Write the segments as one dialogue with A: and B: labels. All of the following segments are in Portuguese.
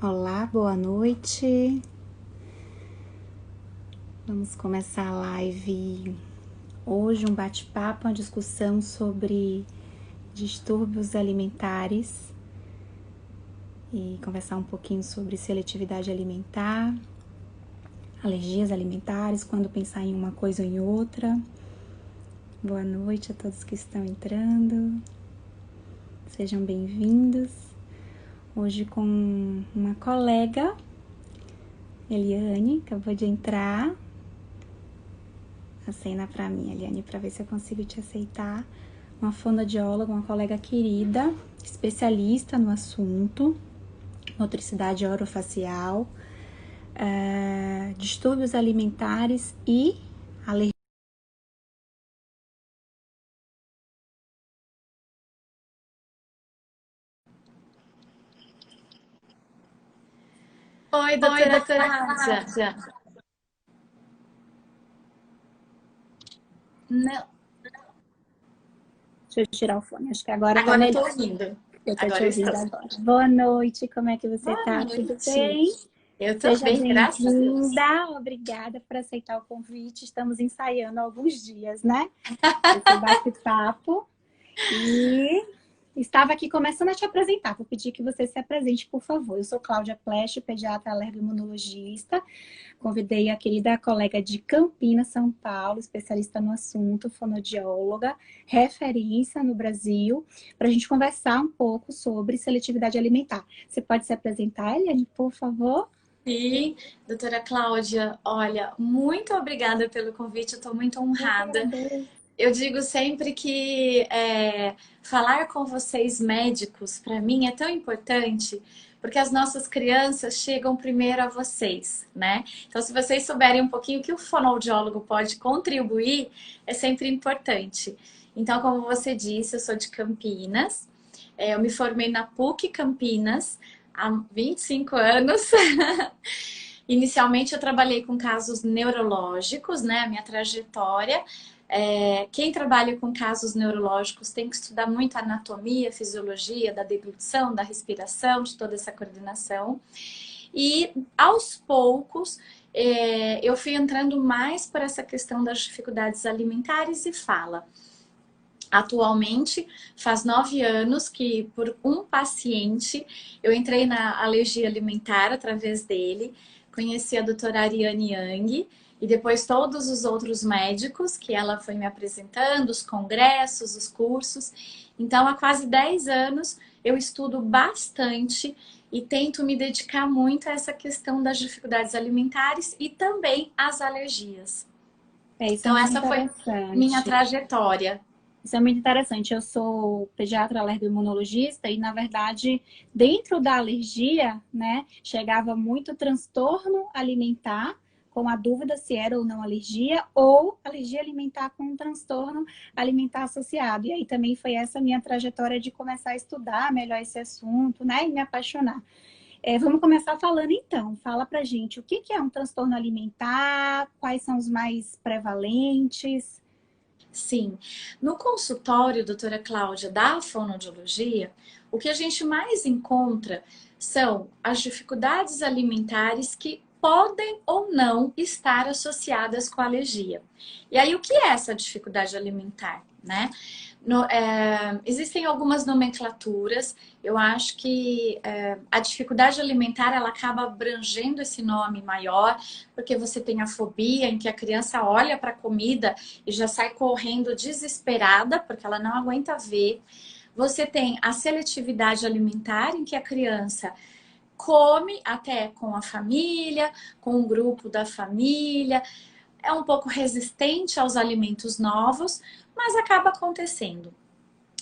A: Olá, boa noite. Vamos começar a live hoje, um bate-papo, uma discussão sobre distúrbios alimentares e conversar um pouquinho sobre seletividade alimentar, alergias alimentares, quando pensar em uma coisa ou em outra. Boa noite a todos que estão entrando. Sejam bem-vindos. Hoje com uma colega, Eliane, acabou de entrar. Acena pra mim, Eliane, pra ver se eu consigo te aceitar. Uma fonoaudióloga, uma colega querida, especialista no assunto, motricidade orofacial, distúrbios alimentares e alergia.
B: Oi, doutora Cláudia. Não,
A: Deixa eu tirar o fone, acho que agora tá
B: agora eu tô
A: melhor.
B: ouvindo.
A: Eu tô te
B: Agora
A: ouvindo
B: estou.
A: agora. Boa noite, como é que você
B: Boa
A: tá? Tudo
B: noite.
A: bem?
B: Eu tô
A: Seja
B: bem, graças a Deus.
A: bem-vinda, obrigada por aceitar o convite. Estamos ensaiando há alguns dias, né? Esse bate-papo. E estava aqui começando a te apresentar. Vou pedir que você se apresente, por favor. Eu sou Cláudia Plesch, pediatra alergoimunologista. Convidei a querida colega de Campinas, São Paulo, especialista no assunto, fonoaudióloga, referência no Brasil, para a gente conversar um pouco sobre seletividade alimentar. Você pode se apresentar, Eliane, por favor?
B: E, doutora Cláudia, olha, muito obrigada pelo convite, eu tô muito
A: Eu que
B: honrada.
A: agradeço.
B: Eu digo sempre que falar com vocês médicos, para mim, é tão importante, porque as nossas crianças chegam primeiro a vocês, né? Então, se vocês souberem um pouquinho que o fonoaudiólogo pode contribuir, é sempre importante. Então, como você disse, eu sou de Campinas, eu me formei na PUC Campinas há 25 anos. Inicialmente, eu trabalhei com casos neurológicos, né? A minha trajetória. Quem trabalha com casos neurológicos tem que estudar muito a anatomia, fisiologia da deglutição, da respiração, de toda essa coordenação. E aos poucos eu fui entrando mais por essa questão das dificuldades alimentares e fala. Atualmente, faz 9 anos que por um paciente eu entrei na alergia alimentar através dele, conheci a doutora Ariane Yang e depois todos os outros médicos que ela foi me apresentando, os congressos, os cursos. Então, há quase 10 anos eu estudo bastante e tento me dedicar muito a essa questão das dificuldades alimentares e também às alergias.
A: Isso é
B: Então,
A: muito
B: essa foi minha
A: interessante.
B: trajetória.
A: Isso é muito interessante. Eu sou pediatra alergoimunologista e, na verdade, dentro da alergia, né, chegava muito transtorno alimentar, com a dúvida se era ou não alergia, ou alergia alimentar com um transtorno alimentar associado. E aí também foi essa minha trajetória de começar a estudar melhor esse assunto, né, e me apaixonar. Vamos começar falando então. Fala pra gente o que é um transtorno alimentar, quais são os mais prevalentes.
B: Sim. No consultório, doutora Cláudia, da fonoaudiologia, o que a gente mais encontra são as dificuldades alimentares que podem ou não estar associadas com a alergia. E aí, o que é essa dificuldade alimentar, né? Existem algumas nomenclaturas. Eu acho que a dificuldade alimentar ela acaba abrangendo esse nome maior, porque você tem a fobia em que a criança olha para a comida e já sai correndo desesperada porque ela não aguenta ver. Você tem a seletividade alimentar em que a criança come até com a família, com o grupo da família, é um pouco resistente aos alimentos novos, mas acaba acontecendo.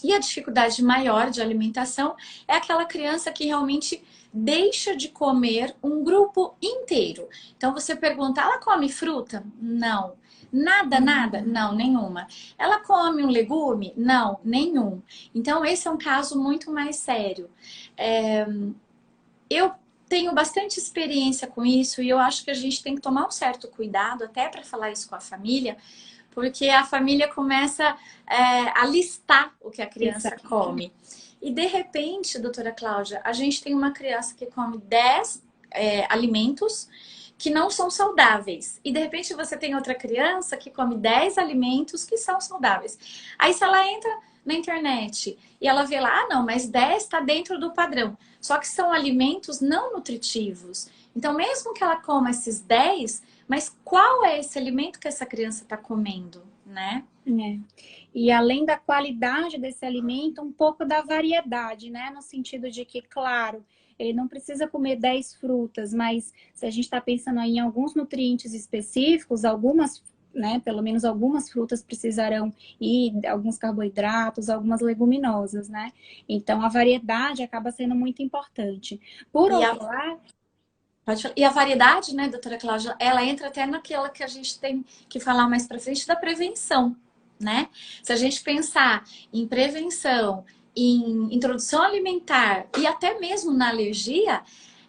B: E a dificuldade maior de alimentação é aquela criança que realmente deixa de comer um grupo inteiro. Então você pergunta, ela come fruta? Não. Nada, nada? Não, nenhuma. Ela come um legume? Não, nenhum. Então esse é um caso muito mais sério. Eu tenho bastante experiência com isso e eu acho que a gente tem que tomar um certo cuidado até para falar isso com a família, porque a família começa a listar o que a
A: Isso.
B: criança come. E de repente, doutora Cláudia, a gente tem uma criança que come 10 alimentos que não são saudáveis. E de repente você tem outra criança que come 10 alimentos que são saudáveis. Aí se ela entra na internet e ela vê lá, ah, não, mas 10 está dentro do padrão. Só que são alimentos não nutritivos. Então, mesmo que ela coma esses 10, mas qual é esse alimento que essa criança está comendo, né?
A: É. E além da qualidade desse alimento, um pouco da variedade, né? No sentido de que, claro, ele não precisa comer 10 frutas, mas se a gente está pensando aí em alguns nutrientes específicos, algumas, né, pelo menos algumas frutas precisarão ir, alguns carboidratos, algumas leguminosas, né? Então, a variedade acaba sendo muito importante. Por outro lado...
B: E a variedade, né, doutora Cláudia, ela entra até naquela que a gente tem que falar mais para frente da prevenção, né? Se a gente pensar em prevenção, em introdução alimentar e até mesmo na alergia,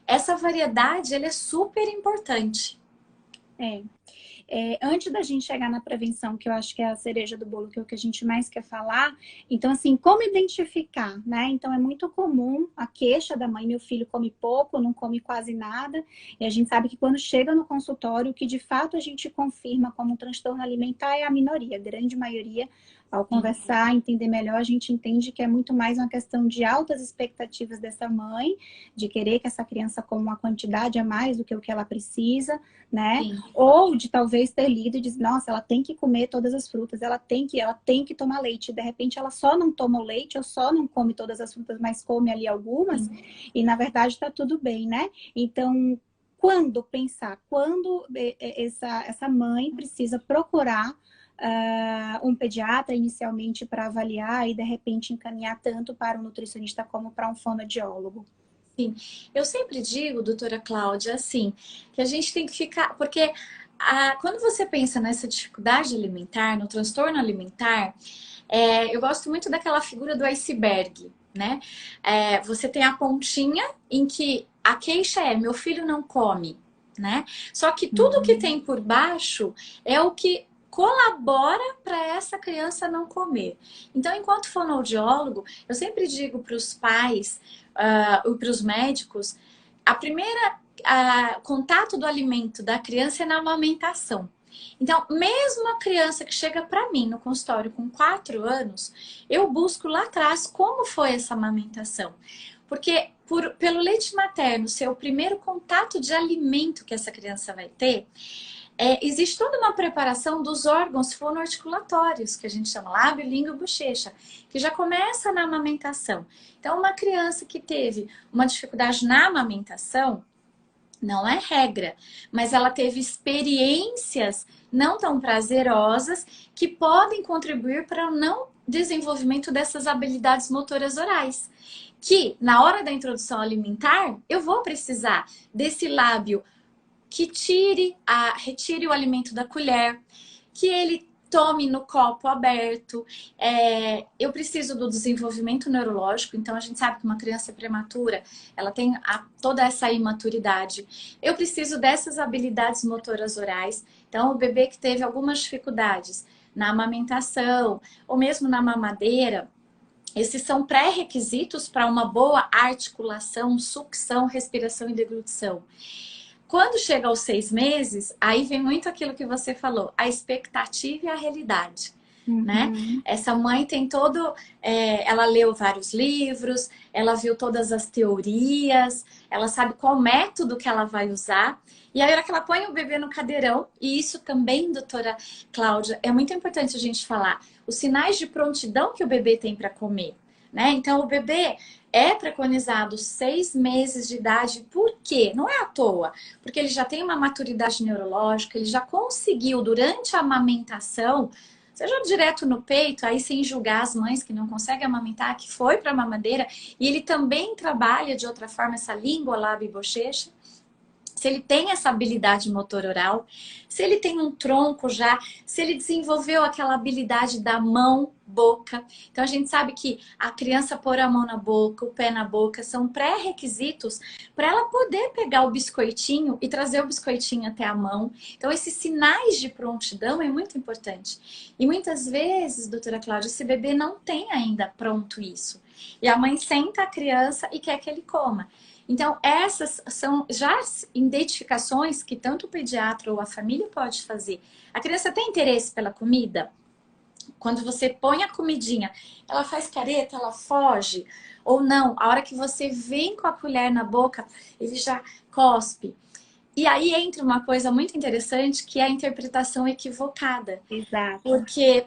B: essa variedade ela é super importante.
A: Antes da gente chegar na prevenção, que eu acho que é a cereja do bolo, que é o que a gente mais quer falar, então, assim, como identificar, né? Então, é muito comum a queixa da mãe, meu filho come pouco, não come quase nada, e a gente sabe que quando chega no consultório, o que de fato a gente confirma como um transtorno alimentar é a minoria, a grande maioria. Ao conversar, entender melhor, a gente entende que é muito mais uma questão de altas expectativas dessa mãe, de querer que essa criança coma uma quantidade a mais do que o que ela precisa, né? Sim. Ou de talvez ter lido e dizer, nossa, ela tem que comer todas as frutas, ela tem que tomar leite. De repente, ela só não toma o leite, ou só não come todas as frutas, mas come ali algumas, e na verdade está tudo bem, né? Então, quando essa mãe precisa procurar um pediatra inicialmente para avaliar e de repente encaminhar tanto para um nutricionista como para um fonoaudiólogo?
B: Sim, eu sempre digo, doutora Cláudia, assim, que a gente tem que ficar, porque quando você pensa nessa dificuldade alimentar, no transtorno alimentar, eu gosto muito daquela figura do iceberg, né? Você tem a pontinha em que a queixa é, meu filho não come, né? Só que tudo que tem por baixo é o que colabora para essa criança não comer. Então, enquanto fonoaudiólogo, eu sempre digo para os pais e para os médicos, a primeira contato do alimento da criança é na amamentação. Então, mesmo a criança que chega para mim no consultório com 4 anos, eu busco lá atrás como foi essa amamentação. Porque pelo leite materno ser o primeiro contato de alimento que essa criança vai ter, existe toda uma preparação dos órgãos fonoarticulatórios, que a gente chama lábio, língua e bochecha, que já começa na amamentação. Então, uma criança que teve uma dificuldade na amamentação, não é regra, mas ela teve experiências não tão prazerosas que podem contribuir para o não desenvolvimento dessas habilidades motoras orais. Que, na hora da introdução alimentar, eu vou precisar desse lábio que retire o alimento da colher, que ele tome no copo aberto. Eu preciso do desenvolvimento neurológico, então a gente sabe que uma criança prematura, ela tem toda essa imaturidade. Eu preciso dessas habilidades motoras orais. Então, o bebê que teve algumas dificuldades na amamentação, ou mesmo na mamadeira, esses são pré-requisitos para uma boa articulação, sucção, respiração e deglutição. Quando chega aos 6 meses, aí vem muito aquilo que você falou, a expectativa e a realidade, né? Essa mãe tem ela leu vários livros, ela viu todas as teorias, ela sabe qual método que ela vai usar. E aí, a hora que ela põe o bebê no cadeirão, e isso também, doutora Cláudia, é muito importante a gente falar, os sinais de prontidão que o bebê tem para comer, né? Então, o bebê é preconizado 6 meses de idade, por quê? Não é à toa, porque ele já tem uma maturidade neurológica, ele já conseguiu, durante a amamentação, seja direto no peito, aí sem julgar as mães que não conseguem amamentar, que foi para a mamadeira, e ele também trabalha de outra forma essa língua, lábio e bochecha. Se ele tem essa habilidade motor oral, se ele tem um tronco já, se ele desenvolveu aquela habilidade da mão, boca. Então, a gente sabe que a criança pôr a mão na boca, o pé na boca, são pré-requisitos para ela poder pegar o biscoitinho e trazer o biscoitinho até a mão. Então, esses sinais de prontidão é muito importante. E muitas vezes, doutora Cláudia, esse bebê não tem ainda pronto isso. E a mãe senta a criança e quer que ele coma. Então, essas são já as identificações que tanto o pediatra ou a família pode fazer. A criança tem interesse pela comida? Quando você põe a comidinha, ela faz careta, ela foge? Ou não? A hora que você vem com a colher na boca, ele já cospe. E aí entra uma coisa muito interessante, que é a interpretação equivocada.
A: Exato.
B: Porque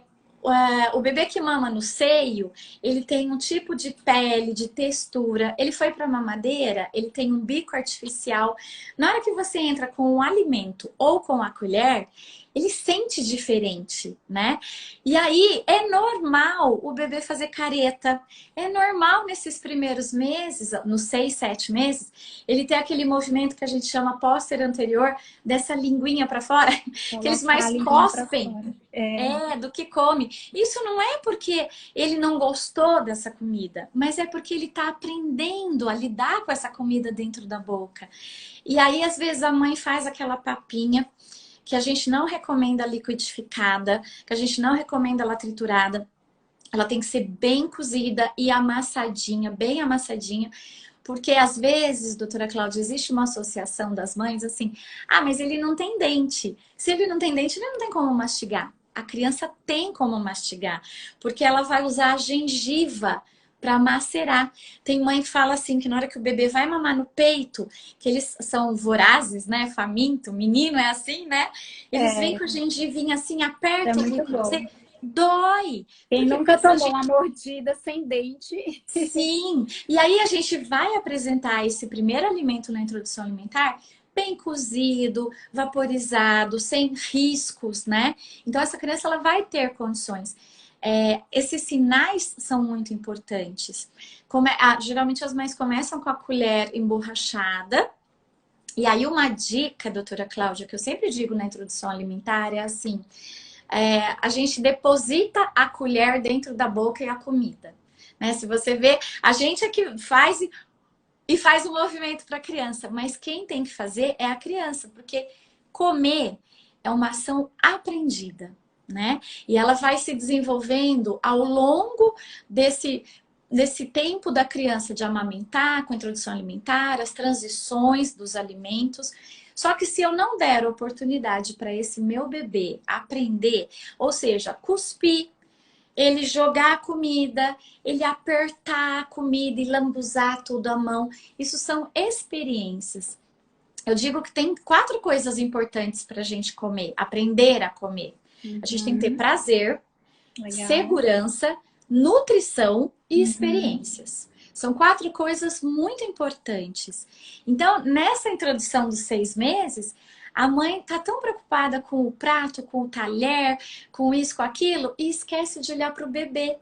B: o bebê que mama no seio, ele tem um tipo de pele, de textura. Ele foi para a mamadeira, ele tem um bico artificial. Na hora que você entra com o alimento ou com a colher, ele sente diferente, né? E aí é normal o bebê fazer careta. É normal nesses primeiros meses, nos 6, 7 meses, ele ter aquele movimento que a gente chama póster anterior, dessa linguinha para fora, que eles mais cospem. Do que come. Isso não é porque ele não gostou dessa comida, mas é porque ele está aprendendo a lidar com essa comida dentro da boca. E aí, às vezes, a mãe faz aquela papinha que a gente não recomenda liquidificada, que a gente não recomenda ela triturada. Ela tem que ser bem cozida e amassadinha, bem amassadinha. Porque às vezes, doutora Cláudia, existe uma associação das mães assim, mas ele não tem dente. Se ele não tem dente, ele não tem como mastigar. A criança tem como mastigar, porque ela vai usar a gengiva para macerar. Tem mãe que fala assim, que na hora que o bebê vai mamar no peito, que eles são vorazes, né? Faminto, menino é assim, né? Eles vêm com a gengivinha assim, apertam o bico, você dói.
A: Quem nunca tomou uma mordida sem dente?
B: Sim. E aí a gente vai apresentar esse primeiro alimento na introdução alimentar bem cozido, vaporizado, sem riscos, né? Então essa criança ela vai ter condições. Esses sinais são muito importantes. Geralmente as mães começam com a colher emborrachada. E aí uma dica, doutora Cláudia, que eu sempre digo na introdução alimentar é assim: a gente deposita a colher dentro da boca e a comida. Né? Se você vê, a gente é que faz o movimento para a criança, mas quem tem que fazer é a criança, porque comer é uma ação aprendida, né? E ela vai se desenvolvendo ao longo desse tempo da criança de amamentar, com a introdução alimentar, as transições dos alimentos. Só que se eu não der oportunidade para esse meu bebê aprender, ou seja, cuspir, ele jogar a comida, ele apertar a comida e lambuzar tudo à mão. Isso são experiências. Eu digo que tem 4 coisas importantes para a gente comer, aprender a comer. A gente tem que ter prazer, segurança, nutrição e experiências. São 4 coisas muito importantes. Então, nessa introdução dos 6 meses, a mãe tá tão preocupada com o prato, com o talher, com isso, com aquilo, e esquece de olhar para o bebê,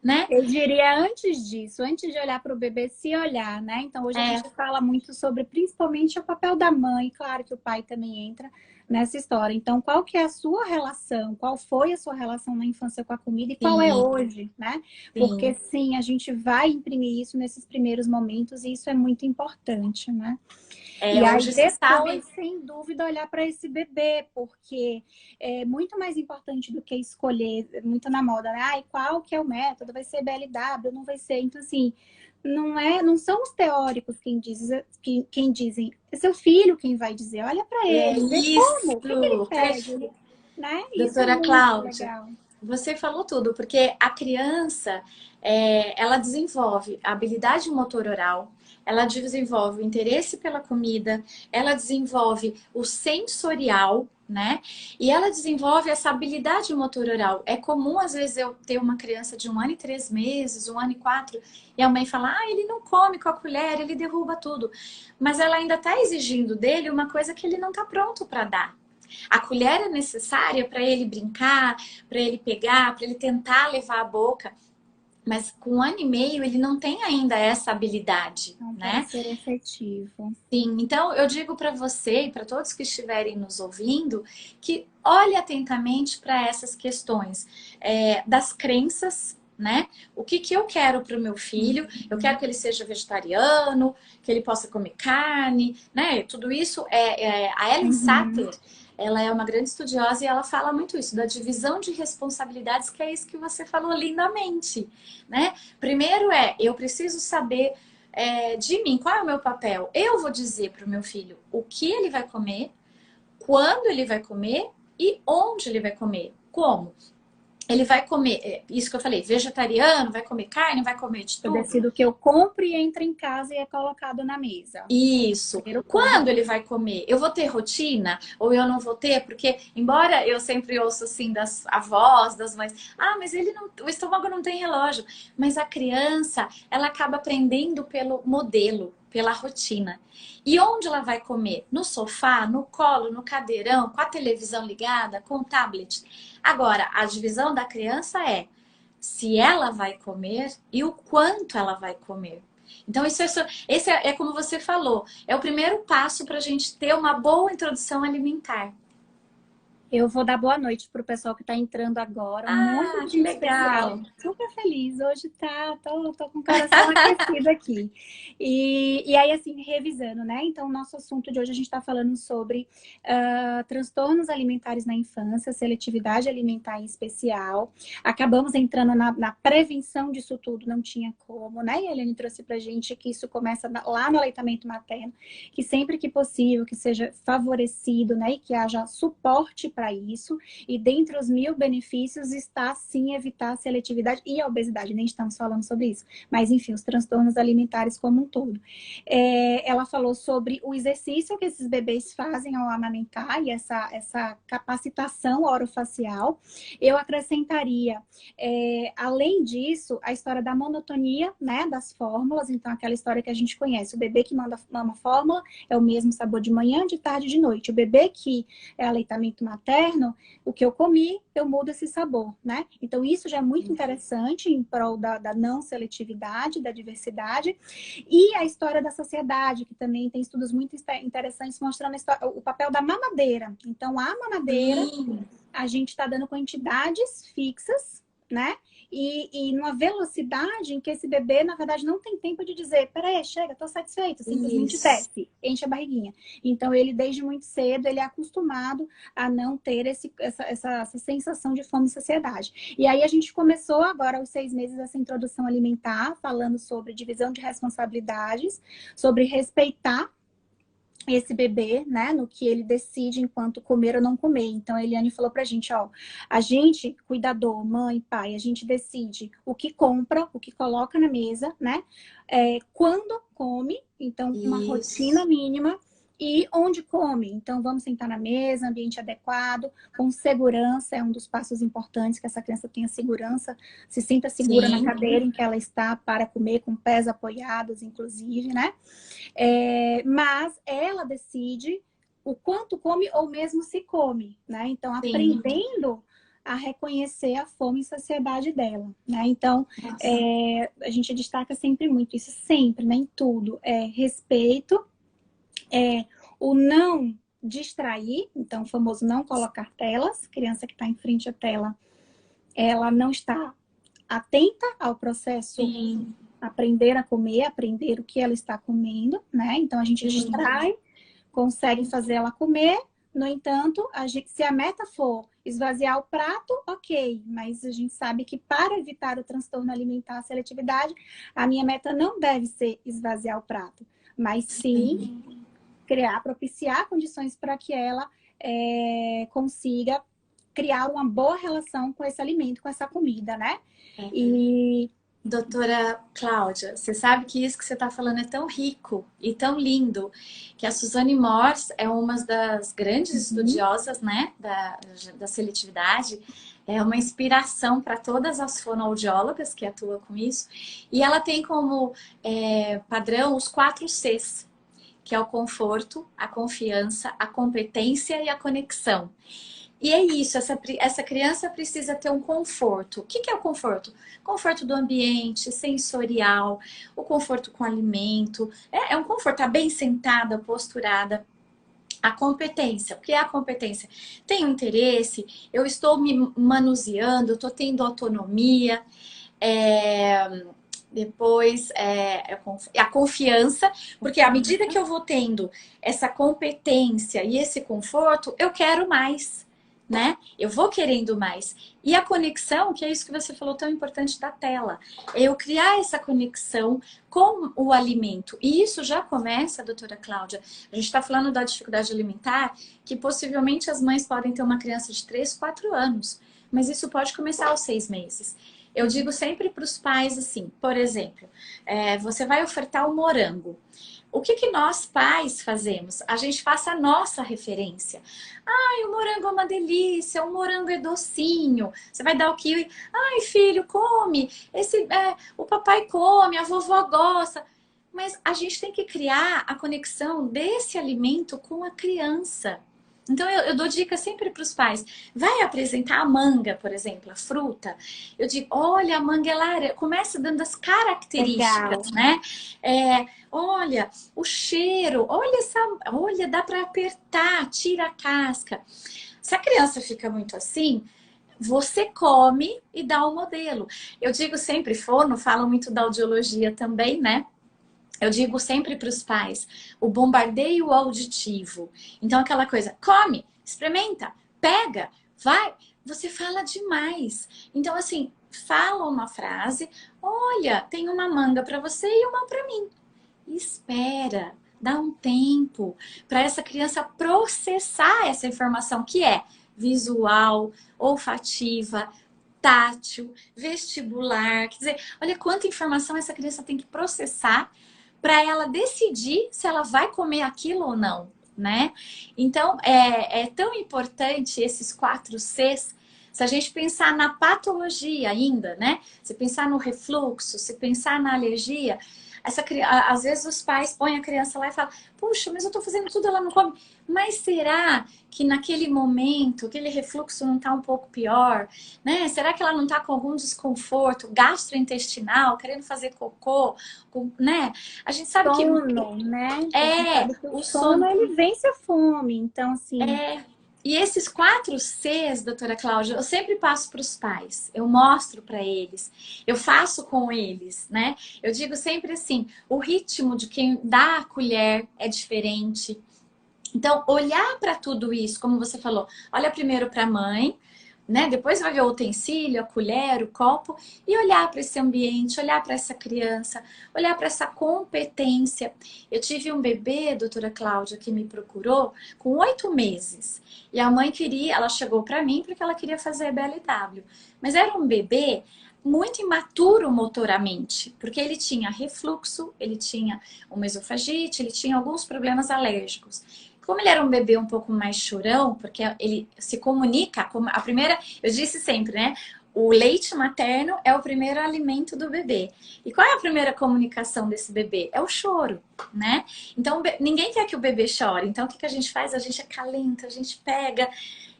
B: né?
A: Eu diria antes disso, antes de olhar para o bebê, se olhar, né? Então, hoje a gente fala muito sobre, principalmente, o papel da mãe. Claro que o pai também entra nessa história. Então, qual que é a sua relação? Qual foi a sua relação na infância com a comida e qual é hoje, né? Porque, sim, a gente vai imprimir isso nesses primeiros momentos e isso é muito importante, né? E aí depois, sem dúvida, olhar para esse bebê, porque é muito mais importante do que escolher, muito na moda, né? Ai, qual que é o método? Vai ser BLW, não vai ser? Então, assim, não são os teóricos quem dizem, é seu filho quem vai dizer. Olha para ele, vê como, o que ele pede, né?
B: Doutora Cláudia, você falou tudo, porque a criança, ela desenvolve a habilidade motor oral, ela desenvolve o interesse pela comida, ela desenvolve o sensorial, né? E ela desenvolve essa habilidade motor oral. É comum, às vezes, eu ter uma criança de 1 ano e 3 meses, 1 ano e 4, e a mãe fala, ele não come com a colher, ele derruba tudo. Mas ela ainda está exigindo dele uma coisa que ele não está pronto para dar. A colher é necessária para ele brincar, para ele pegar, para ele tentar levar a boca. Mas com 1 ano e meio ele não tem ainda essa habilidade,
A: não
B: né?
A: Vai ser efetivo.
B: Sim, então eu digo para você e para todos que estiverem nos ouvindo que olhe atentamente para essas questões das crenças, né? O que eu quero para o meu filho? Eu quero que ele seja vegetariano, que ele possa comer carne, né? Tudo isso a Ellen Satter, ela é uma grande estudiosa e ela fala muito isso, da divisão de responsabilidades, que é isso que você falou lindamente, né? Primeiro eu preciso saber de mim, qual é o meu papel? Eu vou dizer para o meu filho o que ele vai comer, quando ele vai comer e onde ele vai comer. Como? Ele vai comer, isso que eu falei, vegetariano, vai comer carne, vai comer de
A: Eu
B: tudo.
A: decido que eu compro e entra em casa e é colocado na mesa.
B: Isso. Quando ele vai comer? Eu vou ter rotina ou eu não vou ter? Porque, embora eu sempre ouço assim das avós, das mães, mas ele não, o estômago não tem relógio. Mas a criança, ela acaba aprendendo pelo modelo, pela rotina. E onde ela vai comer? No sofá, no colo, no cadeirão, com a televisão ligada, com o tablet. Agora, a divisão da criança é se ela vai comer e o quanto ela vai comer. Então, esse é como você falou, é o primeiro passo para a gente ter uma boa introdução alimentar.
A: Eu vou dar boa noite pro pessoal que está entrando agora. Muito
B: Que legal!
A: especial. Super feliz. Hoje tô com o coração aquecido aqui. E aí, assim, revisando, né? Então, o nosso assunto de hoje, a gente está falando sobre transtornos alimentares na infância, seletividade alimentar em especial. Acabamos entrando na prevenção disso tudo, não tinha como, né? E a Eliane trouxe pra gente que isso começa lá no aleitamento materno, que sempre que possível, que seja favorecido, né? E que haja suporte para isso, e dentre os 1000 benefícios está sim evitar a seletividade e a obesidade, nem estamos falando sobre isso, mas enfim, os transtornos alimentares como um todo. Ela falou sobre o exercício que esses bebês fazem ao amamentar e essa capacitação orofacial. Eu acrescentaria, além disso, a história da monotonia, né, das fórmulas, então aquela história que a gente conhece, o bebê que mama fórmula é o mesmo sabor de manhã, de tarde e de noite. O bebê que é aleitamento materno, o que eu comi, eu mudo esse sabor, né? Então, isso já é muito interessante em prol da não seletividade, da diversidade. E a história da saciedade, que também tem estudos muito interessantes mostrando o papel da mamadeira. Então, a mamadeira, a gente está dando quantidades fixas, né? E numa velocidade em que esse bebê, na verdade, não tem tempo de dizer, peraí, chega, tô satisfeito, simplesmente desce, enche a barriguinha. Então, ele, desde muito cedo, ele é acostumado a não ter essa sensação de fome e saciedade. E aí, a gente começou agora, aos 6 meses, essa introdução alimentar, falando sobre divisão de responsabilidades, sobre respeitar esse bebê, né, no que ele decide enquanto comer ou não comer. Então, a Eliane falou pra gente, ó, a gente, cuidador, mãe, pai, a gente decide o que compra, o que coloca na mesa, né, quando come, então, uma rotina mínima, e onde come. Então, vamos sentar na mesa, ambiente adequado, com segurança, é um dos passos importantes, que essa criança tenha segurança, se sinta segura na cadeira em que ela está para comer, com pés apoiados, inclusive, né? Mas ela decide o quanto come ou mesmo se come, né? Então, aprendendo a reconhecer a fome e saciedade dela, né? Então, a gente destaca sempre muito isso, sempre, né? Em tudo. Respeito, o não distrair, então, o famoso não colocar telas. Criança que está em frente à tela, ela não está atenta ao processo aprender a comer, aprender o que ela está comendo, né? Então, a gente distrai, consegue fazer ela comer. No entanto, se a meta for esvaziar o prato, ok. Mas a gente sabe que para evitar o transtorno alimentar, a seletividade, a minha meta não deve ser esvaziar o prato, mas sim propiciar condições para que ela consiga criar uma boa relação com esse alimento, com essa comida, né? E
B: doutora Cláudia, você sabe que isso que você está falando é tão rico e tão lindo, que a Suzane Morse é uma das grandes estudiosas, né, da seletividade, é uma inspiração para todas as fonoaudiólogas que atuam com isso, e ela tem como padrão os 4 Cs, que é o conforto, a confiança, a competência e a conexão. E é isso, essa criança precisa ter um conforto. O que é o conforto? Conforto do ambiente, sensorial, o conforto com o alimento. É um conforto, tá bem sentada, posturada. A competência, o que é a competência? Tenho interesse, eu estou me manuseando, eu estou tendo autonomia, Depois a confiança, porque à medida que eu vou tendo essa competência e esse conforto, eu quero mais, né? Eu vou querendo mais. E a conexão, que é isso que você falou tão importante da tela, é eu criar essa conexão com o alimento. E isso já começa, doutora Cláudia, a gente está falando da dificuldade alimentar, que possivelmente as mães podem ter uma criança de 3, 4 anos, mas isso pode começar aos 6 meses. Eu digo sempre para os pais assim, por exemplo, você vai ofertar o morango. O que nós pais fazemos? A gente faça a nossa referência. Ai, o morango é uma delícia, o morango é docinho. Você vai dar o kiwi. Ai, filho, come. O papai come, a vovó gosta. Mas a gente tem que criar a conexão desse alimento com a criança. Então, eu dou dica sempre para os pais. Vai apresentar a manga, por exemplo, a fruta. Eu digo, olha, a manga é laranja. Começa dando as características,
A: Legal.
B: né? Olha, o cheiro. Olha, dá para apertar, tira a casca. Se a criança fica muito assim, você come e dá o modelo. Eu digo sempre, fono, falo muito da audiologia também, né? Eu digo sempre para os pais, o bombardeio auditivo. Então, aquela coisa, come, experimenta, pega, vai. Você fala demais. Então, assim, fala uma frase, olha, tem uma manga para você e uma para mim. Espera, dá um tempo para essa criança processar essa informação que é visual, olfativa, tátil, vestibular. Quer dizer, olha quanta informação essa criança tem que processar para ela decidir se ela vai comer aquilo ou não, né? Então, é tão importante esses 4 Cs. Se a gente pensar na patologia ainda, né? Se pensar no refluxo, se pensar na alergia, às vezes os pais põem a criança lá e falam, puxa, mas eu tô fazendo tudo, ela não come. Mas será que naquele momento, aquele refluxo não tá um pouco pior, né? Será que ela não tá com algum desconforto gastrointestinal, querendo fazer cocô, né? A gente sabe que
A: Sono, né? A gente sabe que o
B: o
A: sono,
B: sono
A: ele vence a fome. Então, assim,
B: e esses 4 Cs, doutora Cláudia, eu sempre passo para os pais, eu mostro para eles, eu faço com eles, né? Eu digo sempre assim, o ritmo de quem dá a colher é diferente. Então, olhar para tudo isso, como você falou, olha primeiro para a mãe, né? Depois vai ver o utensílio, a colher, o copo e olhar para esse ambiente, olhar para essa criança, olhar para essa competência. Eu tive um bebê, doutora Cláudia, que me procurou com 8 meses. E a mãe ela chegou para mim porque ela queria fazer BLW. Mas era um bebê muito imaturo motoramente, porque ele tinha refluxo, ele tinha uma esofagite, ele tinha alguns problemas alérgicos. Como ele era um bebê um pouco mais chorão, porque ele se comunica, como a primeira, eu disse sempre, né? O leite materno é o primeiro alimento do bebê. E qual é a primeira comunicação desse bebê? É o choro, né? Então, ninguém quer que o bebê chore. Então, o que a gente faz? A gente acalenta, a gente pega.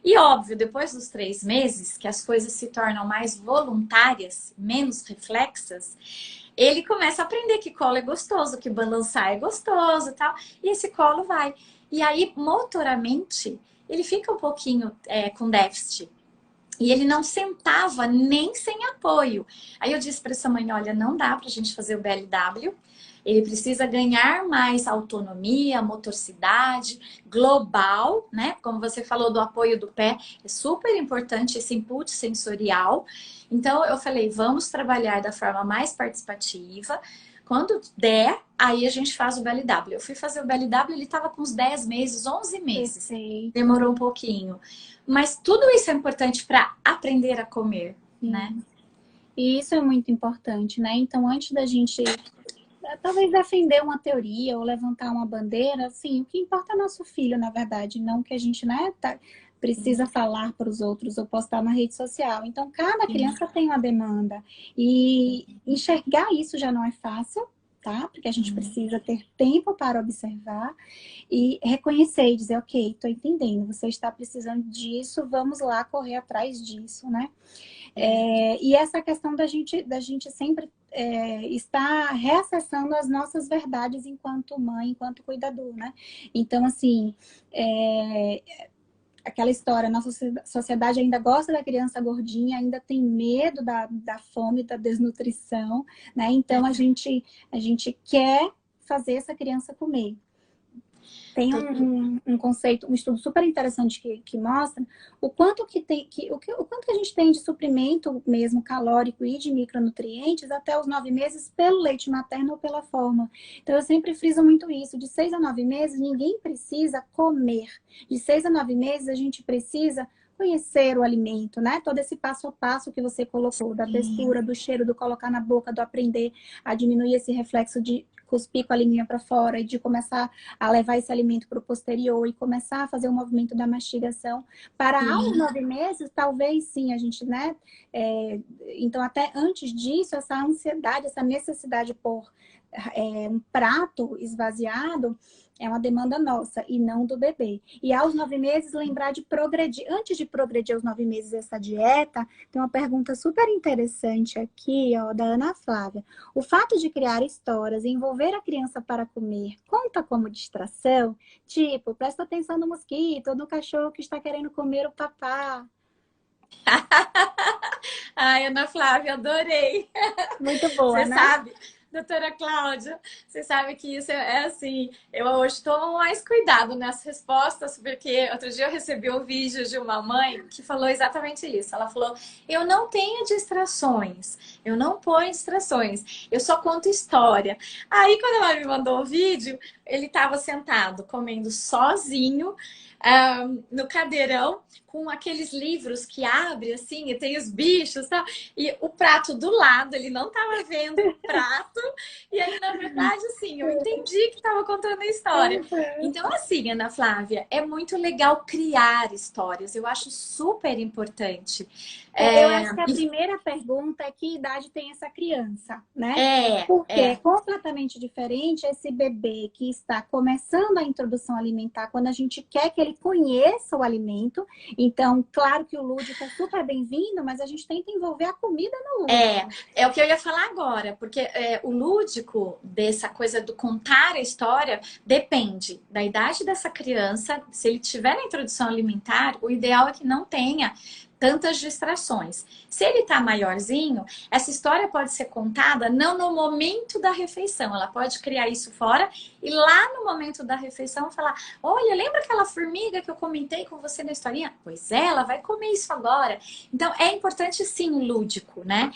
B: E óbvio, depois dos 3 meses, que as coisas se tornam mais voluntárias, menos reflexas, ele começa a aprender que colo é gostoso, que balançar é gostoso e tal. E esse colo vai. E aí, motoramente, ele fica um pouquinho com déficit. E ele não sentava nem sem apoio. Aí eu disse para essa mãe, olha, não dá para a gente fazer o BLW. Ele precisa ganhar mais autonomia, motoricidade, global, né? Como você falou do apoio do pé, é super importante esse input sensorial. Então eu falei, vamos trabalhar da forma mais participativa. Quando der, aí a gente faz o BLW. Eu fui fazer o BLW, ele estava com uns 10 meses, 11 meses.
A: perfeito.
B: Demorou um pouquinho. Mas tudo isso é importante para aprender a comer, né?
A: E isso é muito importante, né? Então, antes da gente talvez defender uma teoria ou levantar uma bandeira, assim, o que importa é nosso filho, na verdade, não que a gente, né, precisa falar para os outros ou postar na rede social. Então, cada criança tem uma demanda e enxergar isso já não é fácil, tá? Porque a gente precisa ter tempo para observar e reconhecer e dizer, ok, estou entendendo, você está precisando disso, vamos lá correr atrás disso, né? E essa questão da gente sempre estar reacessando as nossas verdades enquanto mãe, enquanto cuidador, né? Então, assim, aquela história, a nossa sociedade ainda gosta da criança gordinha, ainda tem medo da fome, da desnutrição, né? Então a gente quer fazer essa criança comer. Tem um conceito, um estudo super interessante que mostra o quanto que tem, o quanto que a gente tem de suprimento mesmo calórico e de micronutrientes até os 9 meses pelo leite materno ou pela forma. Então eu sempre friso muito isso. De 6 a 9 meses, ninguém precisa comer. De 6 a 9 meses, a gente precisa conhecer o alimento, né? Todo esse passo a passo que você colocou, da textura, do cheiro, do colocar na boca, do aprender a diminuir esse reflexo de cuspir com a linguinha para fora e de começar a levar esse alimento para o posterior e começar a fazer o movimento da mastigação. Para aos 9 meses, talvez sim, a gente, né? Então, até antes disso, essa ansiedade, essa necessidade por um prato esvaziado é uma demanda nossa e não do bebê. E aos 9 meses, lembrar de progredir. Antes de progredir aos 9 meses essa dieta, tem uma pergunta super interessante aqui, ó, da Ana Flávia. O fato de criar histórias e envolver a criança para comer conta como distração? Tipo, presta atenção no mosquito ou no cachorro que está querendo comer o papá.
B: Ai, Ana Flávia, adorei.
A: Muito boa,
B: Você
A: né?
B: sabe, doutora Cláudia, você sabe que isso é assim, eu hoje tomo mais cuidado nas respostas, porque outro dia eu recebi um vídeo de uma mãe que falou exatamente isso. Ela falou, eu não tenho distrações, eu não ponho distrações, eu só conto história. Aí quando ela me mandou o vídeo, ele estava sentado comendo sozinho, no cadeirão, com aqueles livros que abre assim, e tem os bichos, tá? E o prato do lado, ele não tava vendo o prato, e aí, na verdade, assim, eu entendi que tava contando a história. Então, assim, Ana Flávia, é muito legal criar histórias, eu acho super importante.
A: Eu acho que a primeira pergunta é que idade tem essa criança, né? Porque é completamente diferente esse bebê que está começando a introdução alimentar, quando a gente quer que ele conheça o alimento. Então, claro que o lúdico é super bem-vindo, mas a gente tenta envolver a comida no lúdico.
B: É o que eu ia falar agora, porque o lúdico dessa coisa do contar a história depende da idade dessa criança. Se ele tiver na introdução alimentar, o ideal é que não tenha tantas distrações. Se ele tá maiorzinho, essa história pode ser contada não no momento da refeição. Ela pode criar isso fora e lá no momento da refeição falar, olha, lembra aquela formiga que eu comentei com você na historinha? Pois é, ela vai comer isso agora. Então, é importante sim o lúdico, né?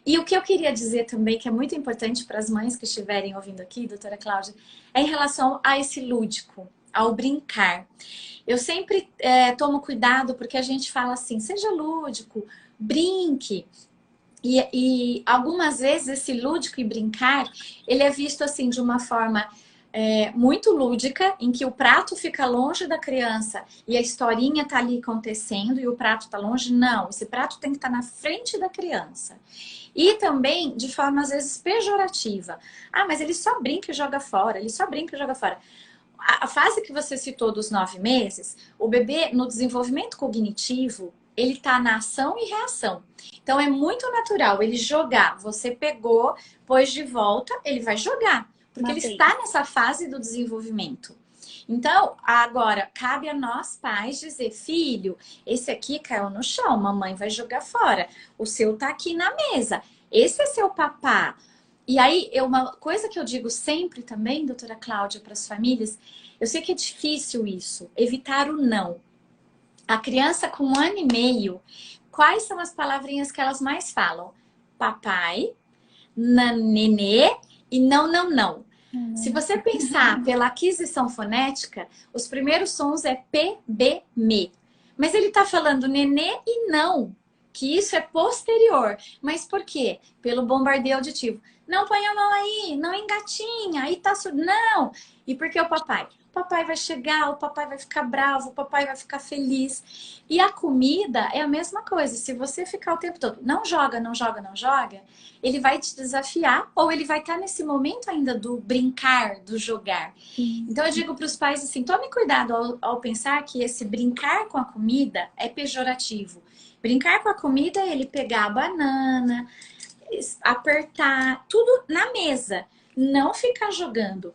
B: E o que eu queria dizer também, que é muito importante para as mães que estiverem ouvindo aqui, doutora Cláudia, é em relação a esse lúdico, ao brincar. Eu sempre tomo cuidado porque a gente fala assim, seja lúdico, brinque. E algumas vezes esse lúdico e brincar, ele é visto assim de uma forma muito lúdica, em que o prato fica longe da criança e a historinha tá ali acontecendo e o prato tá longe. Não, esse prato tem que estar na frente da criança. E também de forma às vezes pejorativa. Ah, mas ele só brinca e joga fora, ele só brinca e joga fora. A fase que você citou dos 9 meses, o bebê no desenvolvimento cognitivo, ele está na ação e reação. Então é muito natural ele jogar. Você pegou, pôs de volta, ele vai jogar. Porque ele está nessa fase do desenvolvimento. Então, agora, cabe a nós pais dizer, filho, esse aqui caiu no chão, mamãe vai jogar fora. O seu tá aqui na mesa. Esse é seu papá. E aí, uma coisa que eu digo sempre também, doutora Cláudia, para as famílias, eu sei que é difícil isso, evitar o não. A criança com 1 ano e meio, quais são as palavrinhas que elas mais falam? Papai, nenê e não, não, não. Se você pensar pela aquisição fonética, os primeiros sons é P, B, me. Mas ele está falando nenê e não, que isso é posterior. Mas por quê? Pelo bombardeio auditivo. Não põe a mão aí, não engatinha, aí tá surdo. Não! E por que o papai? O papai vai chegar, o papai vai ficar bravo, o papai vai ficar feliz. E a comida é a mesma coisa. Se você ficar o tempo todo, não joga, não joga, não joga, ele vai te desafiar ou ele vai estar nesse momento ainda do brincar, do jogar. Então eu digo para os pais assim, tome cuidado ao pensar que esse brincar com a comida é pejorativo. Brincar com a comida é ele pegar a banana, apertar, tudo na mesa, não ficar jogando.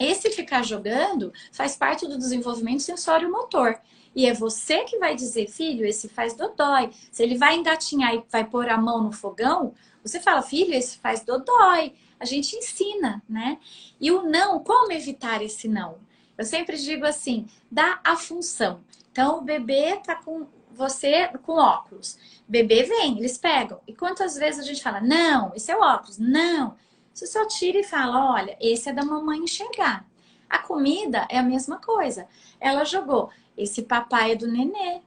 B: Esse ficar jogando faz parte do desenvolvimento sensório-motor. E é você que vai dizer, filho, esse faz dodói. Se ele vai engatinhar e vai pôr a mão no fogão, você fala, filho, esse faz dodói. A gente ensina, né? E o não, como evitar esse não? Eu sempre digo assim, dá a função. Então, o bebê tá com você com óculos. Bebê vem, eles pegam. E quantas vezes a gente fala, não, esse é o óculos, não. Você só tira e fala, olha, esse é da mamãe enxergar. A comida é a mesma coisa. Ela jogou, esse papai é do nenê.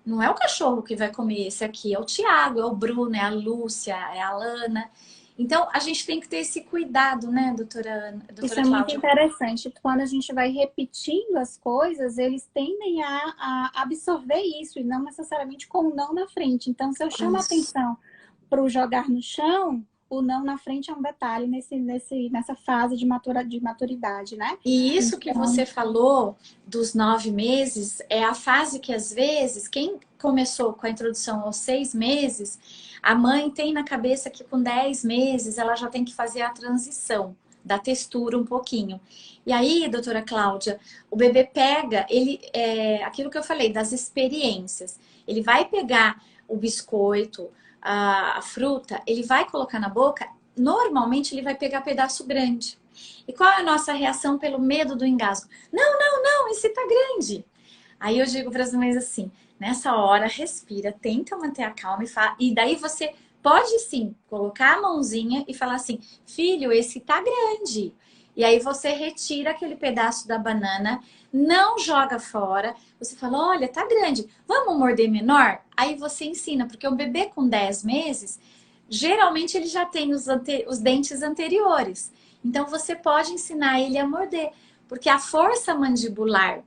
B: Não é o cachorro que vai comer esse aqui, é o Tiago, é o Bruno, é a Lúcia, é a Lana. Então, a gente tem que ter esse cuidado, né,
A: Isso
B: doutora
A: é muito
B: Cláudia?
A: interessante. Quando a gente vai repetindo as coisas, eles tendem a absorver isso e não necessariamente com o não na frente. Então, se eu chamo a
B: Isso.
A: atenção para o jogar no chão, o não na frente é um detalhe nessa fase de maturidade, né?
B: E isso que
A: Então,
B: você falou dos 9 meses é a fase que, às vezes, quem começou com a introdução aos 6 meses, a mãe tem na cabeça que com 10 meses ela já tem que fazer a transição da textura um pouquinho. E aí, doutora Cláudia, o bebê pega, aquilo que eu falei, das experiências. Ele vai pegar o biscoito, a fruta, ele vai colocar na boca, normalmente ele vai pegar pedaço grande. E qual é a nossa reação pelo medo do engasgo? Não, não, não, esse tá grande. Aí eu digo para as mães assim, nessa hora, respira, tenta manter a calma e daí você pode sim colocar a mãozinha e falar assim, filho, esse tá grande. E aí você retira aquele pedaço da banana, não joga fora, você fala, olha, tá grande, vamos morder menor? Aí você ensina, porque o bebê com 10 meses, geralmente ele já tem os dentes anteriores. Então você pode ensinar ele a morder, porque a força mandibular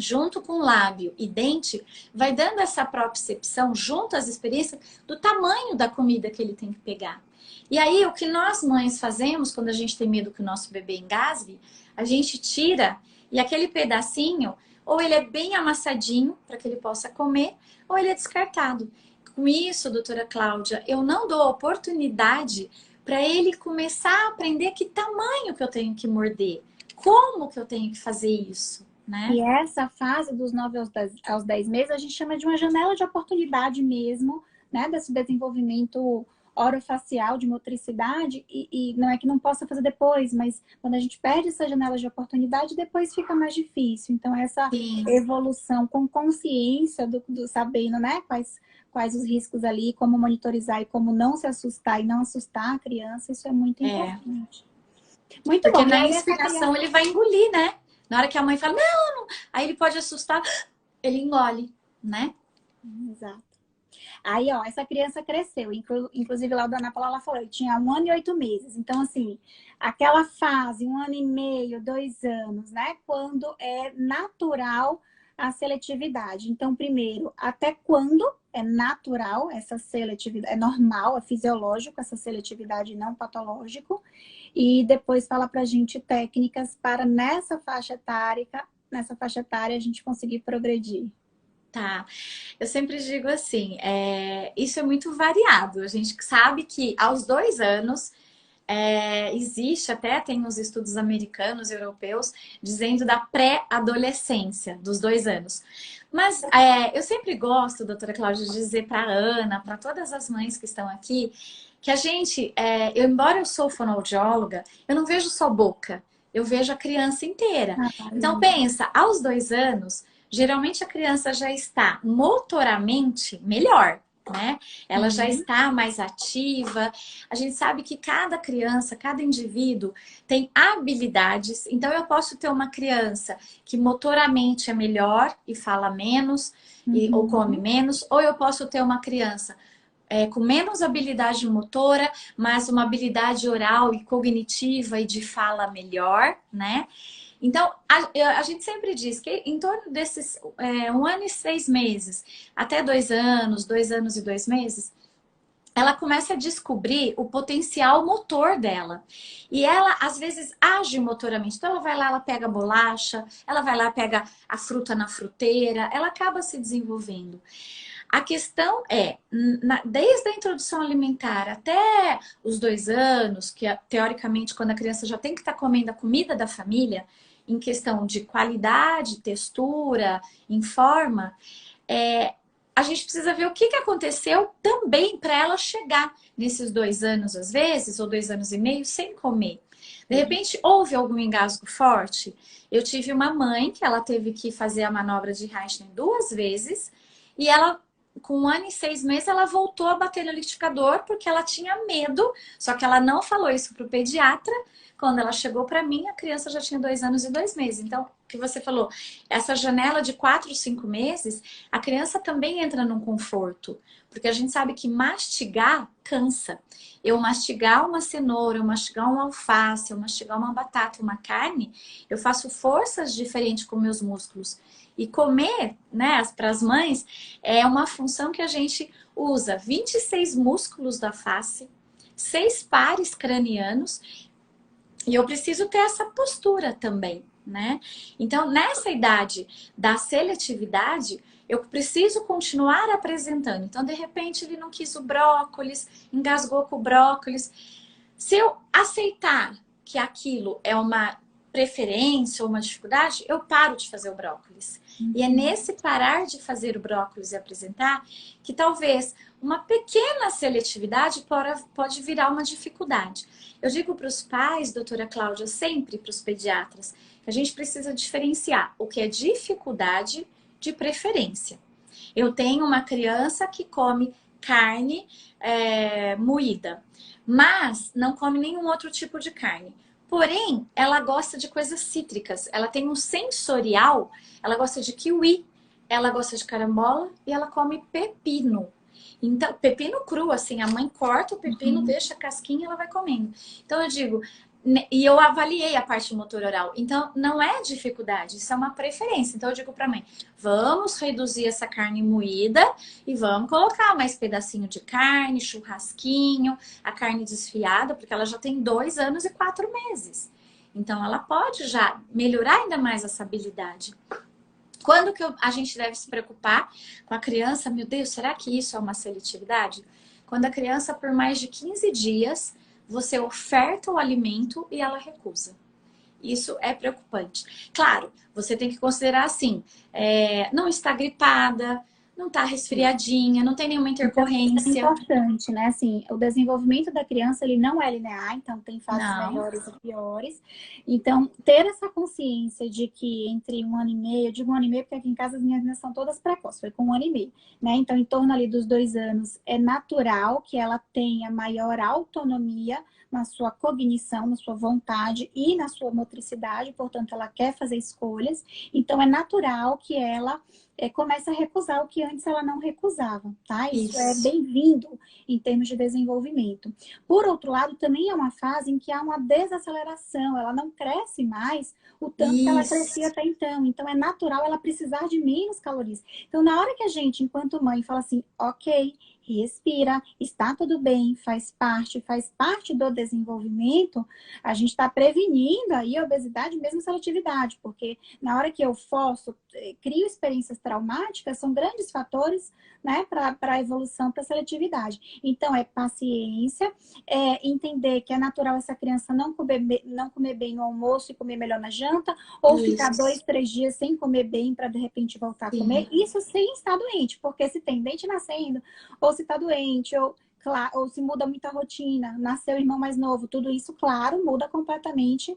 B: junto com lábio e dente vai dando essa propriocepção junto às experiências do tamanho da comida que ele tem que pegar. E aí o que nós mães fazemos quando a gente tem medo que o nosso bebê engasgue, a gente tira e aquele pedacinho ou ele é bem amassadinho para que ele possa comer, ou ele é descartado. Com isso, doutora Cláudia, eu não dou oportunidade para ele começar a aprender que tamanho que eu tenho que morder, como que eu tenho que fazer isso, né?
A: e essa fase dos 9 aos 10 meses, a gente chama de uma janela de oportunidade mesmo, né? Desse desenvolvimento orofacial, de motricidade, e não é que não possa fazer depois, mas quando a gente perde essa janela de oportunidade, depois fica mais difícil. Então, essa
B: Sim,
A: evolução com consciência do sabendo, né? Quais os riscos ali, como monitorizar e como não se assustar e não assustar a criança, isso é muito
B: é.
A: importante. Muito
B: Porque
A: bom. E
B: na
A: aí, essa
B: inspiração
A: criança.
B: ele vai engolir, né? Na hora que a mãe fala, não, não, aí ele pode assustar, ele engole, né?
A: Exato. Aí, ó, essa criança cresceu. Inclusive, lá o da Ana Paula, ela falou, eu tinha 1 ano e 8 meses. Então, assim, aquela fase, 1 ano e meio, 2 anos, né? Quando é natural a seletividade. Então, primeiro, até quando é natural essa seletividade, é normal, é fisiológico essa seletividade não patológico. E depois fala pra gente técnicas para nessa faixa etária a gente conseguir progredir.
B: Tá. Eu sempre digo assim, isso é muito variado. A gente sabe que aos 2 anos existe até, tem uns estudos americanos, europeus, dizendo da pré-adolescência, dos 2 anos. Mas eu sempre gosto, doutora Cláudia, de dizer para Ana, para todas as mães que estão aqui, que a gente, embora eu sou fonoaudióloga, eu não vejo só boca, eu vejo a criança inteira.
A: Ah,
B: Então pensa, aos 2 anos, geralmente a criança já está motoramente melhor, né? Ela já
A: uhum.
B: está mais ativa. A gente sabe que cada criança, cada indivíduo tem habilidades. Então eu posso ter uma criança que motoramente é melhor e fala menos ou come
A: Uhum.
B: menos, ou eu posso ter uma criança com menos habilidade motora, mas uma habilidade oral e cognitiva e de fala melhor, né? Então, a gente sempre diz que em torno desses 1 ano e 6 meses, até 2 anos, 2 anos e 2 meses, ela começa a descobrir o potencial motor dela. E ela, às vezes, age motoramente. Então, ela vai lá, ela pega a bolacha, ela vai lá, pega a fruta na fruteira, ela acaba se desenvolvendo. A questão é, desde a introdução alimentar até os 2 anos, que teoricamente quando a criança já tem que estar comendo a comida da família, em questão de qualidade, textura, em forma, a gente precisa ver o que aconteceu também para ela chegar nesses 2 anos, às vezes, ou 2 anos e meio, sem comer. De repente, houve algum engasgo forte. Eu tive uma mãe que ela teve que fazer a manobra de Reichner 2 vezes e ela, com 1 ano e 6 meses, ela voltou a bater no liquidificador porque ela tinha medo, só que ela não falou isso para o pediatra. Quando ela chegou para mim, a criança já tinha 2 anos e 2 meses. Então, o que você falou, essa janela de 4, 5 meses, a criança também entra num conforto. Porque a gente sabe que mastigar cansa. Eu mastigar uma cenoura, eu mastigar um alface, eu mastigar uma batata, uma carne, eu faço forças diferentes com meus músculos. E comer, né, para as mães, é uma função que a gente usa 26 músculos da face, 6 pares cranianos, e eu preciso ter essa postura também, né? Então, nessa idade da seletividade, eu preciso continuar apresentando. Então, de repente, ele não quis o brócolis, engasgou com o brócolis. Se eu aceitar que aquilo é uma preferência ou uma dificuldade, eu paro de fazer o brócolis. E é nesse parar de fazer o brócolis e apresentar que talvez uma pequena seletividade pode virar uma dificuldade. Eu digo para os pais, doutora Cláudia, sempre para os pediatras, que a gente precisa diferenciar o que é dificuldade de preferência. Eu tenho uma criança que come carne moída, mas não come nenhum outro tipo de carne. Porém, ela gosta de coisas cítricas. Ela tem um sensorial, ela gosta de kiwi, ela gosta de carambola e ela come pepino. Então, pepino cru, assim, a mãe corta o pepino, deixa a casquinha e ela vai comendo. Então, eu digo, e eu avaliei a parte motor oral. Então, não é dificuldade, isso é uma preferência. Então, eu digo pra mãe, vamos reduzir essa carne moída e vamos colocar mais pedacinho de carne, churrasquinho, a carne desfiada, porque ela já tem 2 anos e 4 meses. Então, ela pode já melhorar ainda mais essa habilidade. Quando que a gente deve se preocupar com a criança? Meu Deus, será que isso é uma seletividade? Quando a criança, por mais de 15 dias, você oferta o alimento e ela recusa. Isso é preocupante. Claro, você tem que considerar assim, não está gripada, não está resfriadinha, não tem nenhuma intercorrência.
A: Então, é importante, né? Assim, o desenvolvimento da criança, ele não é linear, então tem fases
B: Não.
A: melhores e piores. Então, ter essa consciência de que entre 1 ano e meio, eu digo 1 ano e meio porque aqui em casa as minhas meninas são todas precoces, foi com 1 ano e meio, né? Então, em torno ali dos 2 anos, é natural que ela tenha maior autonomia na sua cognição, na sua vontade e na sua motricidade, portanto, ela quer fazer escolhas. Então, é natural que ela comece a recusar o que antes ela não recusava, tá? Isso é bem-vindo em termos de desenvolvimento. Por outro lado, também é uma fase em que há uma desaceleração, ela não cresce mais o tanto que ela crescia até então. Então, é natural ela precisar de menos calorias. Então, na hora que a gente, enquanto mãe, fala assim, ok, respira, está tudo bem, faz parte do desenvolvimento, a gente está prevenindo aí a obesidade, mesmo seletividade, porque na hora que eu forço, crio experiências traumáticas, são grandes fatores, né, para a evolução, para a seletividade. Então, é paciência, entender que é natural essa criança não comer bem no almoço e comer melhor na janta, ou ficar 2, 3 dias sem comer bem para de repente voltar a comer. Isso sem estar doente, porque se tem dente nascendo, ou se está doente, ou se muda muito a rotina, nasceu o irmão mais novo, tudo isso, claro, muda completamente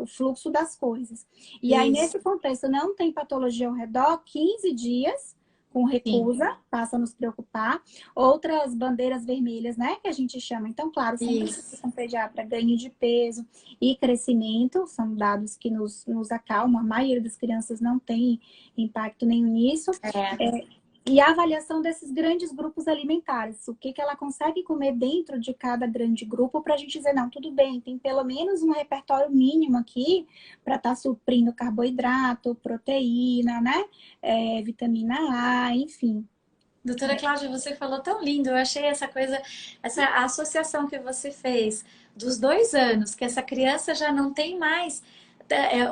A: o fluxo das coisas. E aí, nesse contexto, não tem patologia ao redor, 15 dias com recusa, passa a nos preocupar. Outras bandeiras vermelhas, né, que a gente chama. Então, claro, sempre com pediatra, ganho de peso e crescimento, são dados que nos acalmam. A maioria das crianças não tem impacto nenhum nisso. E a avaliação desses grandes grupos alimentares. O que ela consegue comer dentro de cada grande grupo para a gente dizer, não, tudo bem, tem pelo menos um repertório mínimo aqui para estar suprindo carboidrato, proteína, né? Vitamina A, enfim.
B: Doutora Cláudia, você falou tão lindo. Eu achei essa coisa, essa associação que você fez dos 2 anos, que essa criança já não tem mais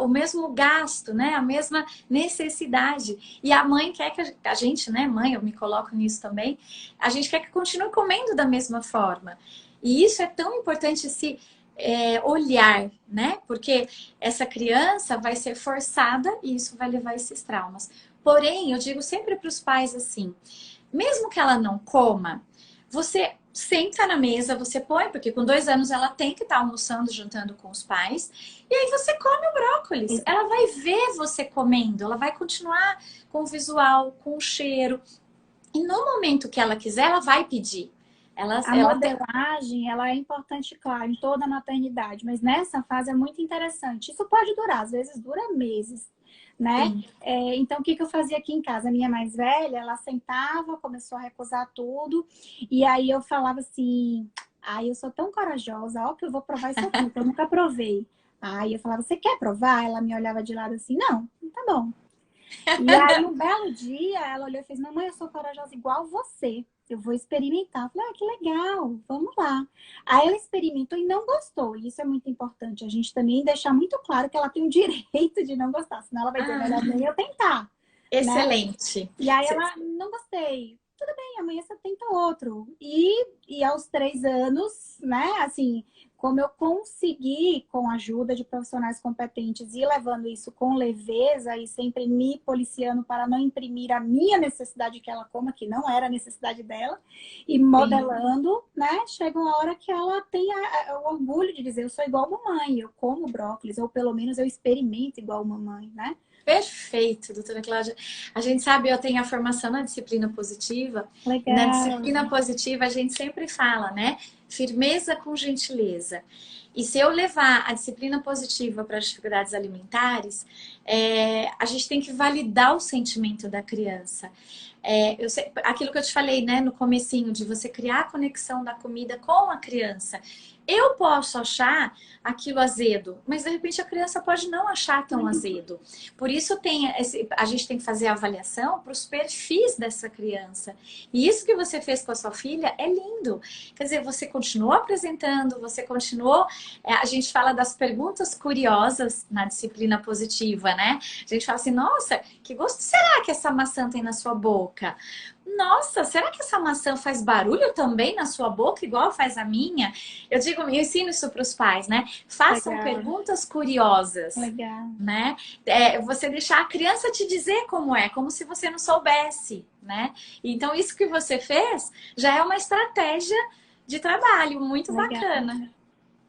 B: o mesmo gasto, né? A mesma necessidade. E a mãe quer que a gente, né, mãe, eu me coloco nisso também, a gente quer que continue comendo da mesma forma. E isso é tão importante, se olhar, né? Porque essa criança vai ser forçada e isso vai levar a esses traumas. Porém, eu digo sempre para os pais assim, mesmo que ela não coma, você senta na mesa, você põe, porque com 2 anos ela tem que estar almoçando, jantando com os pais, e aí você come o brócolis. Ela vai ver você comendo, ela vai continuar com o visual, com o cheiro. E no momento que ela quiser, ela vai pedir.
A: A modelagem, ela é importante, claro, em toda a maternidade, mas nessa fase é muito interessante. Isso pode durar, às vezes dura meses, né? Então, o que eu fazia aqui em casa? A minha mais velha, ela sentava, começou a recusar tudo, e aí eu falava assim, eu sou tão corajosa, ó, que eu vou provar isso aqui, que eu nunca provei. Aí eu falava, você quer provar? Ela me olhava de lado assim, não, tá bom. E aí, um belo dia, ela olhou e fez, mamãe, eu sou corajosa igual você. Eu vou experimentar. Eu falei, que legal, vamos lá. Aí ela experimentou e não gostou. E isso é muito importante. A gente também deixar muito claro que ela tem o direito de não gostar. Senão ela vai dizer, melhor nem eu tentar.
B: Excelente.
A: Né? E aí ela, não gostei. Tudo bem, amanhã você tenta outro. E aos 3 anos, né, assim, como eu consegui, com a ajuda de profissionais competentes, ir levando isso com leveza e sempre me policiando para não imprimir a minha necessidade que ela coma, que não era a necessidade dela, e modelando, né? Chega uma hora que ela tem o orgulho de dizer, eu sou igual mamãe, eu como brócolis, ou pelo menos eu experimento igual mamãe, né?
B: Perfeito, doutora Cláudia. A gente sabe, eu tenho a formação na disciplina positiva.
A: Legal.
B: E na disciplina positiva a gente sempre fala, né? Firmeza com gentileza. E se eu levar a disciplina positiva para as dificuldades alimentares, a gente tem que validar o sentimento da criança. Aquilo que eu te falei, né, no comecinho, de você criar a conexão da comida com a criança. Eu posso achar aquilo azedo, mas de repente a criança pode não achar tão azedo. Por isso a gente tem que fazer a avaliação para os perfis dessa criança. E isso que você fez com a sua filha é lindo. Quer dizer, você continuou apresentando, você continuou. A gente fala das perguntas curiosas na disciplina positiva, né? A gente fala assim, nossa, que gosto será que essa maçã tem na sua boca? Nossa, será que essa maçã faz barulho também na sua boca, igual faz a minha? Eu ensino isso para os pais, né? Façam perguntas curiosas.
A: Legal.
B: Né? Você deixar a criança te dizer como se você não soubesse, né? Então, isso que você fez já é uma estratégia de trabalho muito bacana.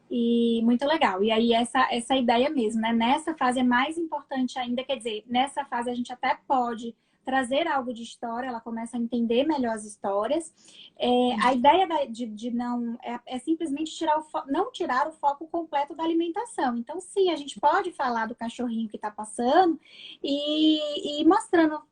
A: E muito legal. E aí, essa ideia mesmo, né? Nessa fase é mais importante ainda, quer dizer, nessa fase a gente até pode trazer algo de história, ela começa a entender melhor as histórias. A ideia de não é simplesmente não tirar o foco completo da alimentação. Então, sim, a gente pode falar do cachorrinho que está passando e mostrando.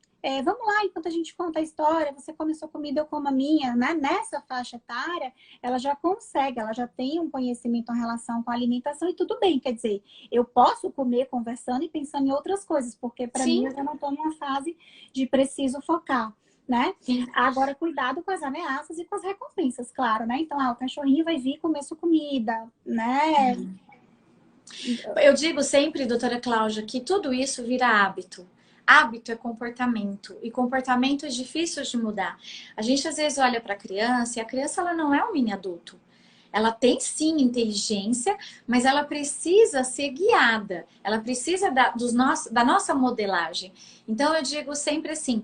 A: Vamos lá, enquanto a gente conta a história, você come a sua comida, eu como a minha, né? Nessa faixa etária, ela já consegue, ela já tem um conhecimento em relação com a alimentação e tudo bem, quer dizer, eu posso comer conversando e pensando em outras coisas, porque para mim eu já não estou numa fase de preciso focar, né? Sim. Agora, cuidado com as ameaças e com as recompensas, claro, né? Então, o cachorrinho vai vir comer sua comida, né?
B: Eu digo sempre, doutora Cláudia, que tudo isso vira hábito. Hábito é comportamento, e comportamento é difícil de mudar. A gente às vezes olha para a criança e a criança ela não é um mini adulto. Ela tem sim inteligência, mas ela precisa ser guiada. Ela precisa da nossa modelagem. Então eu digo sempre assim,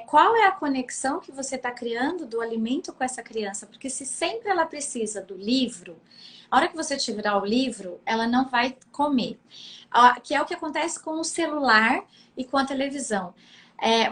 B: qual é a conexão que você está criando do alimento com essa criança? Porque se sempre ela precisa do livro, a hora que você tirar o livro, ela não vai comer. Que é o que acontece com o celular e com a televisão.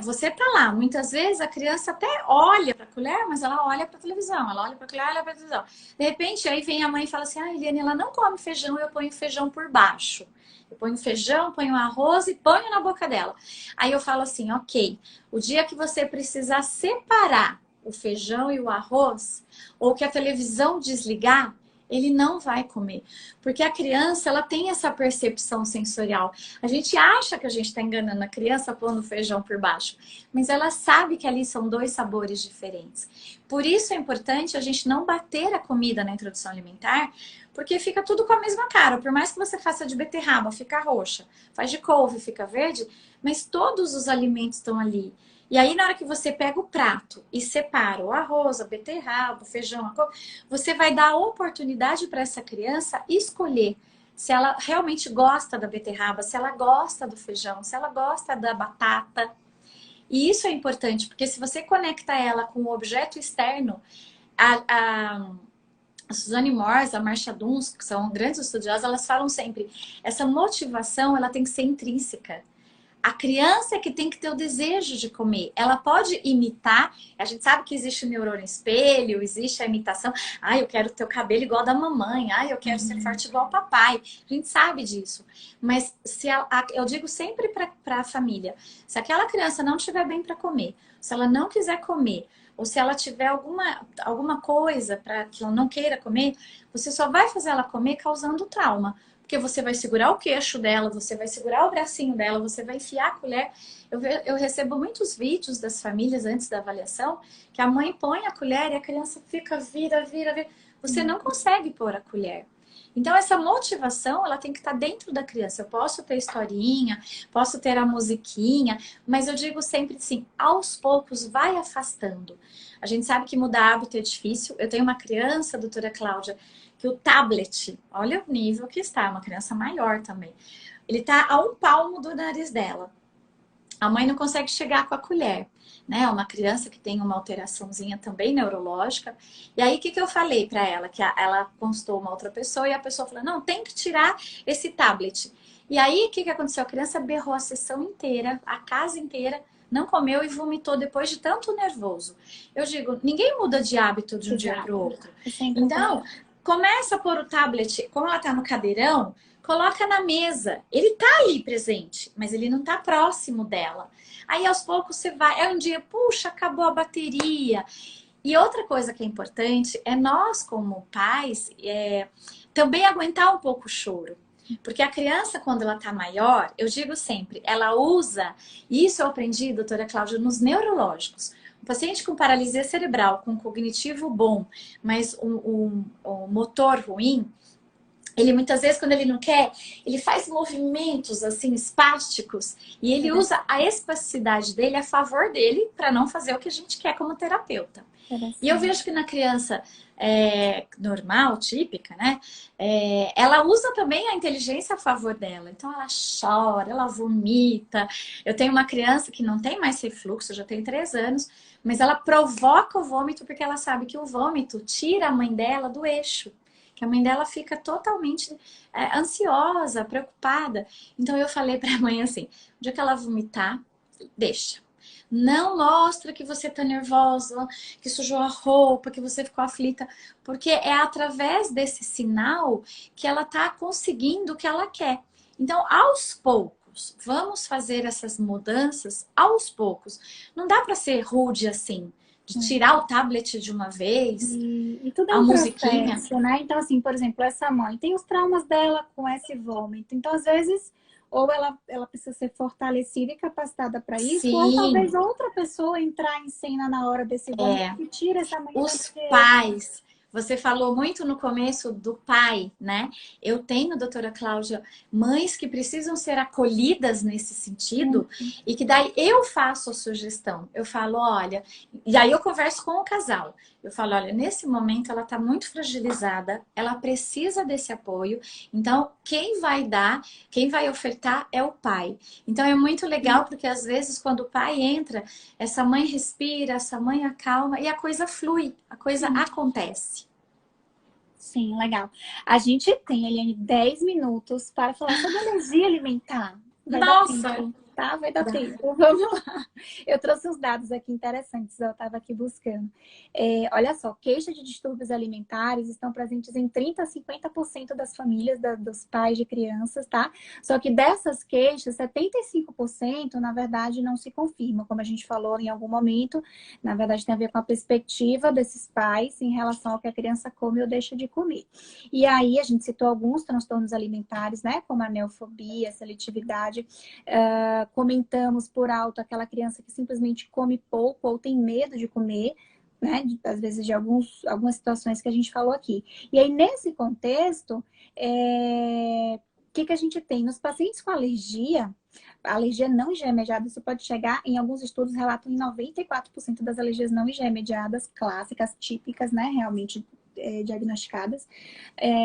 B: Você tá lá, muitas vezes a criança até olha para a colher, mas ela olha para a televisão, ela olha para a colher, olha para a televisão. De repente, aí vem a mãe e fala assim, Eliane, ela não come feijão, eu ponho feijão por baixo. Eu ponho feijão, ponho arroz e ponho na boca dela. Aí eu falo assim, ok, o dia que você precisar separar o feijão e o arroz, ou que a televisão desligar, ele não vai comer. Porque a criança, ela tem essa percepção sensorial. A gente acha que a gente está enganando a criança pondo feijão por baixo. Mas ela sabe que ali são 2 sabores diferentes. Por isso é importante a gente não bater a comida na introdução alimentar, porque fica tudo com a mesma cara. Por mais que você faça de beterraba, fica roxa. Faz de couve, fica verde. Mas todos os alimentos estão ali. E aí, na hora que você pega o prato e separa o arroz, a beterraba, o feijão, você vai dar a oportunidade para essa criança escolher se ela realmente gosta da beterraba, se ela gosta do feijão, se ela gosta da batata. E isso é importante, porque se você conecta ela com o objeto externo, a Suzane Morse, a Marcia Duns, que são grandes estudiosas, elas falam sempre, essa motivação ela tem que ser intrínseca. A criança é que tem que ter o desejo de comer. Ela pode imitar. A gente sabe que existe o neurônio espelho, existe a imitação. Ah, eu quero ter o cabelo igual da mamãe. Ah, eu quero ser forte igual ao papai. A gente sabe disso. Mas se eu digo sempre para a família, se aquela criança não estiver bem para comer, se ela não quiser comer, ou se ela tiver alguma coisa para que ela não queira comer, você só vai fazer ela comer causando trauma. Porque você vai segurar o queixo dela, você vai segurar o bracinho dela, você vai enfiar a colher. Eu recebo muitos vídeos das famílias antes da avaliação, que a mãe põe a colher e a criança fica, vira. Você não consegue pôr a colher. Então, essa motivação, ela tem que estar dentro da criança. Eu posso ter historinha, posso ter a musiquinha, mas eu digo sempre assim, aos poucos, vai afastando. A gente sabe que mudar hábito é difícil. Eu tenho uma criança, doutora Cláudia, que o tablet, olha o nível que está, uma criança maior também. Ele está a um palmo do nariz dela. A mãe não consegue chegar com a colher, né? Uma criança que tem uma alteraçãozinha também neurológica. E aí, o que eu falei para ela? Que ela consultou uma outra pessoa e a pessoa falou, não, tem que tirar esse tablet. E aí, o que aconteceu? A criança berrou a sessão inteira, a casa inteira, não comeu e vomitou depois de tanto nervoso. Eu digo, ninguém muda de hábito de um dia para o outro. Então, começa a pôr o tablet, como ela tá no cadeirão, coloca na mesa. Ele tá ali presente, mas ele não tá próximo dela. Aí aos poucos você vai, é um dia, puxa, acabou a bateria. E outra coisa que é importante é nós, como pais, também aguentar um pouco o choro. Porque a criança, quando ela tá maior, eu digo sempre, ela usa, e isso eu aprendi, doutora Cláudia, nos neurológicos. Um paciente com paralisia cerebral, com cognitivo bom, mas um motor ruim, ele muitas vezes, quando ele não quer, ele faz movimentos assim, espásticos, e ele usa a espasticidade dele a favor dele para não fazer o que a gente quer como terapeuta. E eu vejo que na criança normal, típica, né? Ela usa também a inteligência a favor dela. Então ela chora, ela vomita. Eu tenho uma criança que não tem mais refluxo, já tem 3 anos, mas ela provoca o vômito porque ela sabe que o vômito tira a mãe dela do eixo. Que a mãe dela fica totalmente ansiosa, preocupada. Então eu falei para a mãe assim, o dia que ela vomitar, deixa. Não mostra que você tá nervosa, que sujou a roupa, que você ficou aflita, porque é através desse sinal que ela tá conseguindo o que ela quer. Então, aos poucos, vamos fazer essas mudanças aos poucos. Não dá para ser rude assim, de tirar o tablet de uma vez,
A: e tudo é
B: a
A: um
B: musiquinha.
A: processo, né? Então, assim, por exemplo, essa mãe tem os traumas dela com esse vômito. Então, às vezes, ou ela precisa ser fortalecida e capacitada para isso, ou talvez
B: Sim,
A: outra pessoa entrar em cena na hora desse vômito e tira essa mãe da
B: os
A: liderança.
B: pais. Você falou muito no começo do pai, né? Eu tenho, doutora Cláudia, mães que precisam ser acolhidas nesse sentido e que daí eu faço a sugestão. Eu falo, olha, e aí eu converso com o casal. Eu falo, olha, nesse momento ela está muito fragilizada, ela precisa desse apoio. Então, quem vai dar, quem vai ofertar é o pai. Então, é muito legal porque às vezes quando o pai entra, essa mãe respira, essa mãe acalma e a coisa flui, a coisa acontece.
A: Sim, legal. A gente tem, Eliane, 10 minutos para falar sobre alergia alimentar. Vai dar
B: Nossa!
A: tempo, tá? Vai dar tempo. Vamos lá. Eu trouxe uns dados aqui interessantes, eu estava aqui buscando. Olha só, queixas de distúrbios alimentares estão presentes em 30 a 50% das famílias dos pais de crianças, tá? Só que dessas queixas, 75%, na verdade, não se confirma, como a gente falou em algum momento. Na verdade, tem a ver com a perspectiva desses pais em relação ao que a criança come ou deixa de comer. E aí, a gente citou alguns transtornos alimentares, né? Como a neofobia, a seletividade. Comentamos por alto aquela criança que simplesmente come pouco ou tem medo de comer, né? Às vezes de algumas situações que a gente falou aqui. E aí, nesse contexto, que que a gente tem? Nos pacientes com alergia, a alergia não IgE mediada, isso pode chegar, em alguns estudos relatam em 94% das alergias não IgE mediadas, clássicas, típicas, né, realmente diagnosticadas,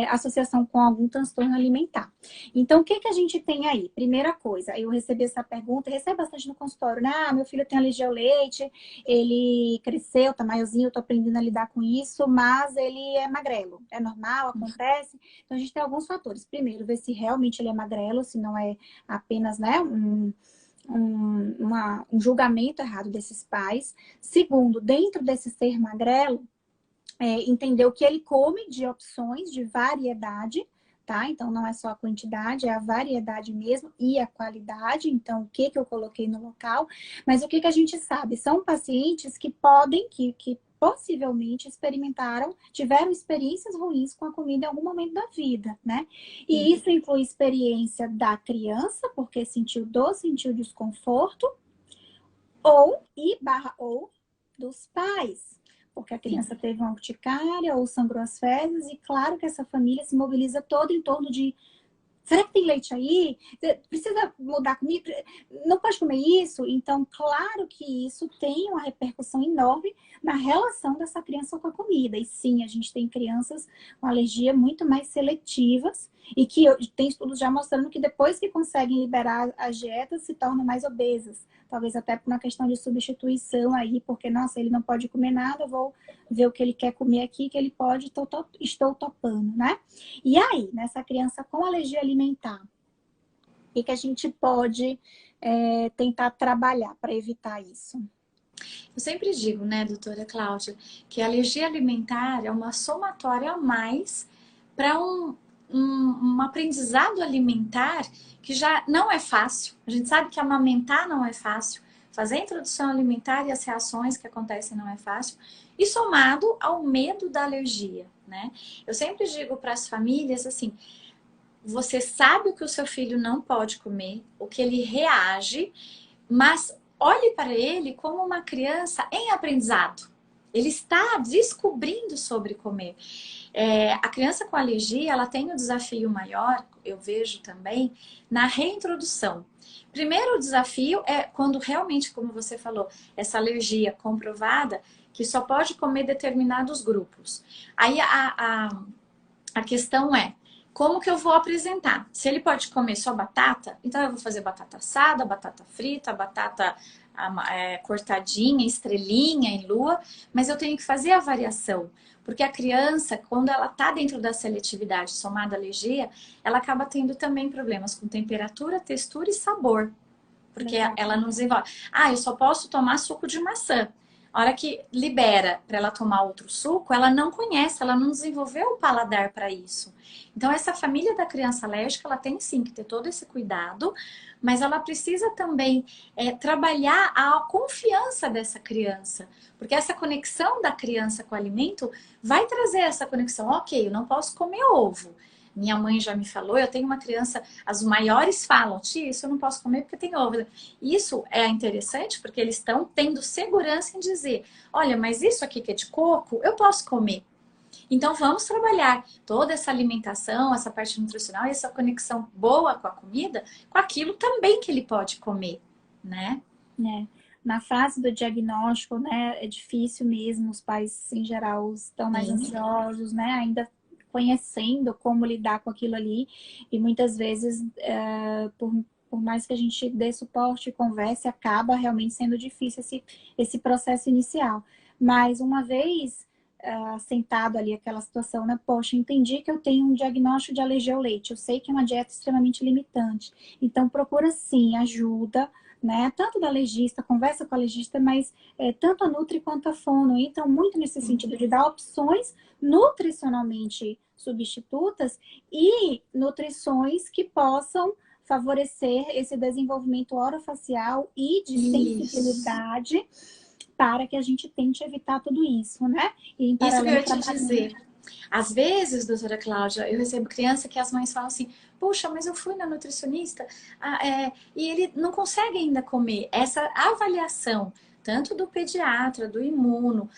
A: associação com algum transtorno alimentar. Então, o que que a gente tem aí? Primeira coisa, eu recebi essa pergunta, recebo bastante no consultório, né? Ah, meu filho tem alergia ao leite, ele cresceu, tá maiorzinho, eu tô aprendendo a lidar com isso, mas ele é magrelo. É normal, acontece? Então, a gente tem alguns fatores. Primeiro, ver se realmente ele é magrelo, se não é apenas, né, um julgamento errado desses pais. Segundo, dentro desse ser magrelo, entender o que ele come de opções, de variedade, tá? Então, não é só a quantidade, é a variedade mesmo e a qualidade. Então, o que que eu coloquei no local. Mas o que que a gente sabe? São pacientes que podem, que possivelmente experimentaram, tiveram experiências ruins com a comida em algum momento da vida, né? E isso inclui experiência da criança, porque sentiu desconforto, ou dos pais, porque a criança
B: Sim.
A: teve uma urticária ou sangrou as fezes, e claro que essa família se mobiliza toda em torno de: será que tem leite aí? Precisa mudar a comida? Não pode comer isso? Então, claro que isso tem uma repercussão enorme na relação dessa criança com a comida. E sim, a gente tem crianças com alergia muito mais seletivas e que tem estudos já mostrando que depois que conseguem liberar as dietas, se tornam mais obesas. Talvez até por uma questão de substituição aí, porque, nossa, ele não pode comer nada, eu vou ver o que ele quer comer aqui, que ele pode, estou topando, né? E aí, nessa criança com alergia alimentar, o que a gente pode tentar trabalhar para evitar isso?
B: Eu sempre digo, né, doutora Cláudia, que a alergia alimentar é uma somatória a mais para um aprendizado alimentar que já não é fácil. A gente sabe que amamentar não é fácil, fazer a introdução alimentar e as reações que acontecem não é fácil, e somado ao medo da alergia, né? Eu sempre digo para as famílias assim: você sabe o que o seu filho não pode comer, o que ele reage, mas olhe para ele como uma criança em aprendizado. Ele está descobrindo sobre comer. A criança com alergia, ela tem um desafio maior, eu vejo também, na reintrodução. Primeiro, o desafio é quando realmente, como você falou, essa alergia comprovada, que só pode comer determinados grupos. Aí a questão é, como que eu vou apresentar? Se ele pode comer só batata, então eu vou fazer batata assada, batata frita, batata cortadinha, estrelinha em lua, mas eu tenho que fazer a variação. Porque a criança, quando ela está dentro da seletividade somada à alergia, ela acaba tendo também problemas com temperatura, textura e sabor. Porque
A: Legal.
B: ela não desenvolve. Ah, eu só posso tomar suco de maçã. A hora que libera para ela tomar outro suco, ela não conhece, ela não desenvolveu o paladar para isso. Então, essa família da criança alérgica, ela tem sim que ter todo esse cuidado, mas ela precisa também trabalhar a confiança dessa criança, porque essa conexão da criança com o alimento vai trazer essa conexão. Ok, eu não posso comer ovo. Minha mãe já me falou, eu tenho uma criança, as maiores falam: tia, isso eu não posso comer porque tem ovo. Isso é interessante porque eles estão tendo segurança em dizer: olha, mas isso aqui que é de coco, eu posso comer. Então vamos trabalhar toda essa alimentação, essa parte nutricional, essa conexão boa com a comida, com aquilo também que ele pode comer, né?
A: Na fase do diagnóstico, né, é difícil mesmo, os pais, em geral, estão mais
B: Sim.
A: ansiosos, né, ainda conhecendo como lidar com aquilo ali, e muitas vezes, por mais que a gente dê suporte e converse, acaba realmente sendo difícil esse processo inicial. Mas uma vez sentado ali aquela situação, né, poxa, entendi que eu tenho um diagnóstico de alergia ao leite, eu sei que é uma dieta extremamente limitante, então procura sim ajuda, né? Tanto da legista, conversa com a legista, mas tanto a Nutri quanto a Fono entram muito nesse sentido de dar opções nutricionalmente substitutas e nutrições que possam favorecer esse desenvolvimento orofacial e de
B: Isso.
A: sensibilidade para que a gente tente evitar tudo isso, né? E em
B: Isso que eu
A: paralelo
B: ia te
A: trabalhando.
B: dizer. Às vezes, doutora Cláudia, eu recebo criança que as mães falam assim: puxa, mas eu fui na nutricionista e ele não consegue ainda comer. Essa avaliação, tanto do pediatra, do imuno,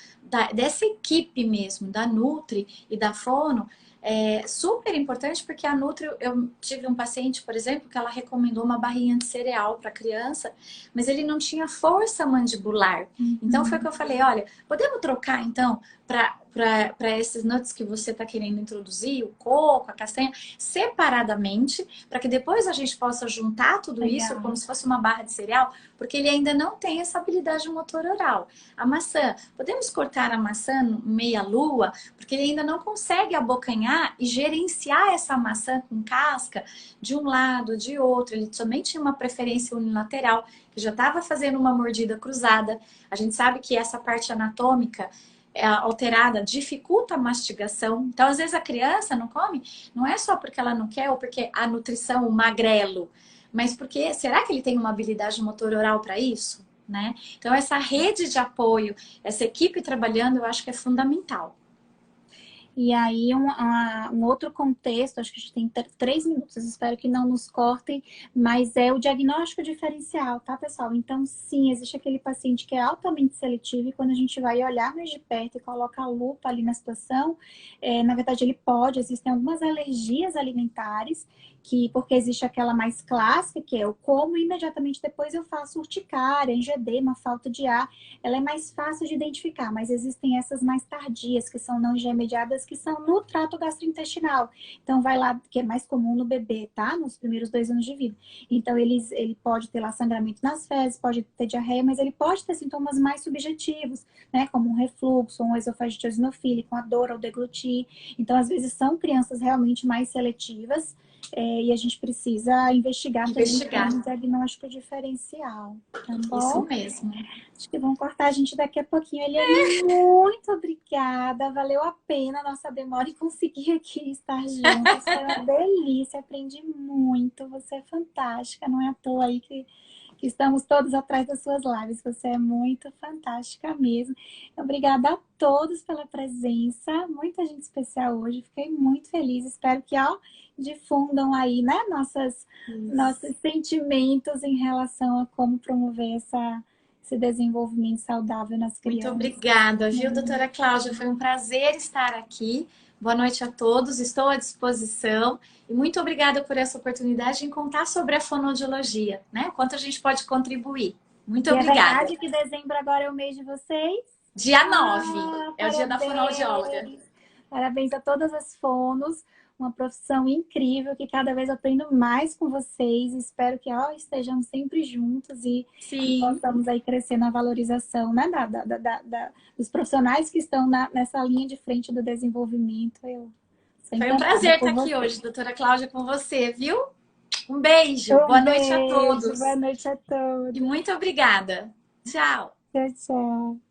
B: dessa equipe mesmo, da Nutri e da Fono, é super importante porque a Nutri, eu tive um paciente, por exemplo, que ela recomendou uma barrinha de cereal para criança, mas ele não tinha força mandibular. Então foi o que eu falei, olha, podemos trocar então para esses nuts que você está querendo introduzir, o coco, a castanha, separadamente, para que depois a gente possa juntar tudo isso como se fosse uma barra de cereal, porque ele ainda não tem essa habilidade motor oral. A maçã, podemos cortar a maçã meia lua, porque ele ainda não consegue abocanhar e gerenciar essa maçã com casca de um lado, de outro. Ele somente tinha uma preferência unilateral, que já estava fazendo uma mordida cruzada. A gente sabe que essa parte anatômica alterada dificulta a mastigação. Então, às vezes a criança não come, não é só porque ela não quer ou porque a nutrição, o magrelo, mas porque será que ele tem uma habilidade motor oral para isso? Né? Então, essa rede de apoio, essa equipe trabalhando, eu acho que é fundamental.
A: E aí, um outro contexto, acho que a gente tem 3 minutos, espero que não nos cortem, mas é o diagnóstico diferencial, tá, pessoal? Então, sim, existe aquele paciente que é altamente seletivo e quando a gente vai olhar mais de perto e coloca a lupa ali na situação, na verdade, existem algumas alergias alimentares, porque existe aquela mais clássica, que é eu como e imediatamente depois eu faço urticária, angedema, falta de ar. Ela é mais fácil de identificar, mas existem essas mais tardias, que são não remediadas, que são no trato gastrointestinal. Então, vai lá, que é mais comum no bebê, tá? Nos primeiros 2 anos de vida. Então, ele pode ter lá sangramento nas fezes, pode ter diarreia, mas ele pode ter sintomas mais subjetivos, né? Como um refluxo, um esofagite eosinofílico, uma dor ao deglutir. Então, às vezes, são crianças realmente mais seletivas, e a gente precisa investigar para um diagnóstico diferencial, tá bom?
B: Isso mesmo.
A: Acho que vão cortar a gente daqui a pouquinho. Eliane, muito obrigada. Valeu a pena a nossa demora e conseguir aqui estar juntas. Foi uma delícia, aprendi muito. Você é fantástica, não é à toa aí que estamos todos atrás das suas lives. Você é muito fantástica mesmo. Obrigada a todos pela presença. Muita gente especial hoje. Fiquei muito feliz. Espero que difundam aí, né, nossos sentimentos em relação a como promover esse desenvolvimento saudável nas crianças.
B: Muito obrigada, viu, doutora Cláudia? Foi um prazer estar aqui. Boa noite a todos, estou à disposição. E muito obrigada por essa oportunidade de contar sobre a fonoaudiologia, né? Quanto a gente pode contribuir. Muito obrigada.
A: É verdade que dezembro agora é o mês de vocês?
B: Dia 9, é o dia da fonoaudióloga.
A: Parabéns a todas as fonos. Uma profissão incrível, que cada vez eu aprendo mais com vocês. Espero que estejamos sempre juntos e possamos aí crescer na valorização, né, dos profissionais que estão nessa linha de frente do desenvolvimento.
B: Foi um prazer estar aqui hoje, doutora Cláudia, com você, viu? Um beijo. Boa noite a todos.
A: Boa noite a todos.
B: E muito obrigada. Tchau.
A: Tchau, tchau.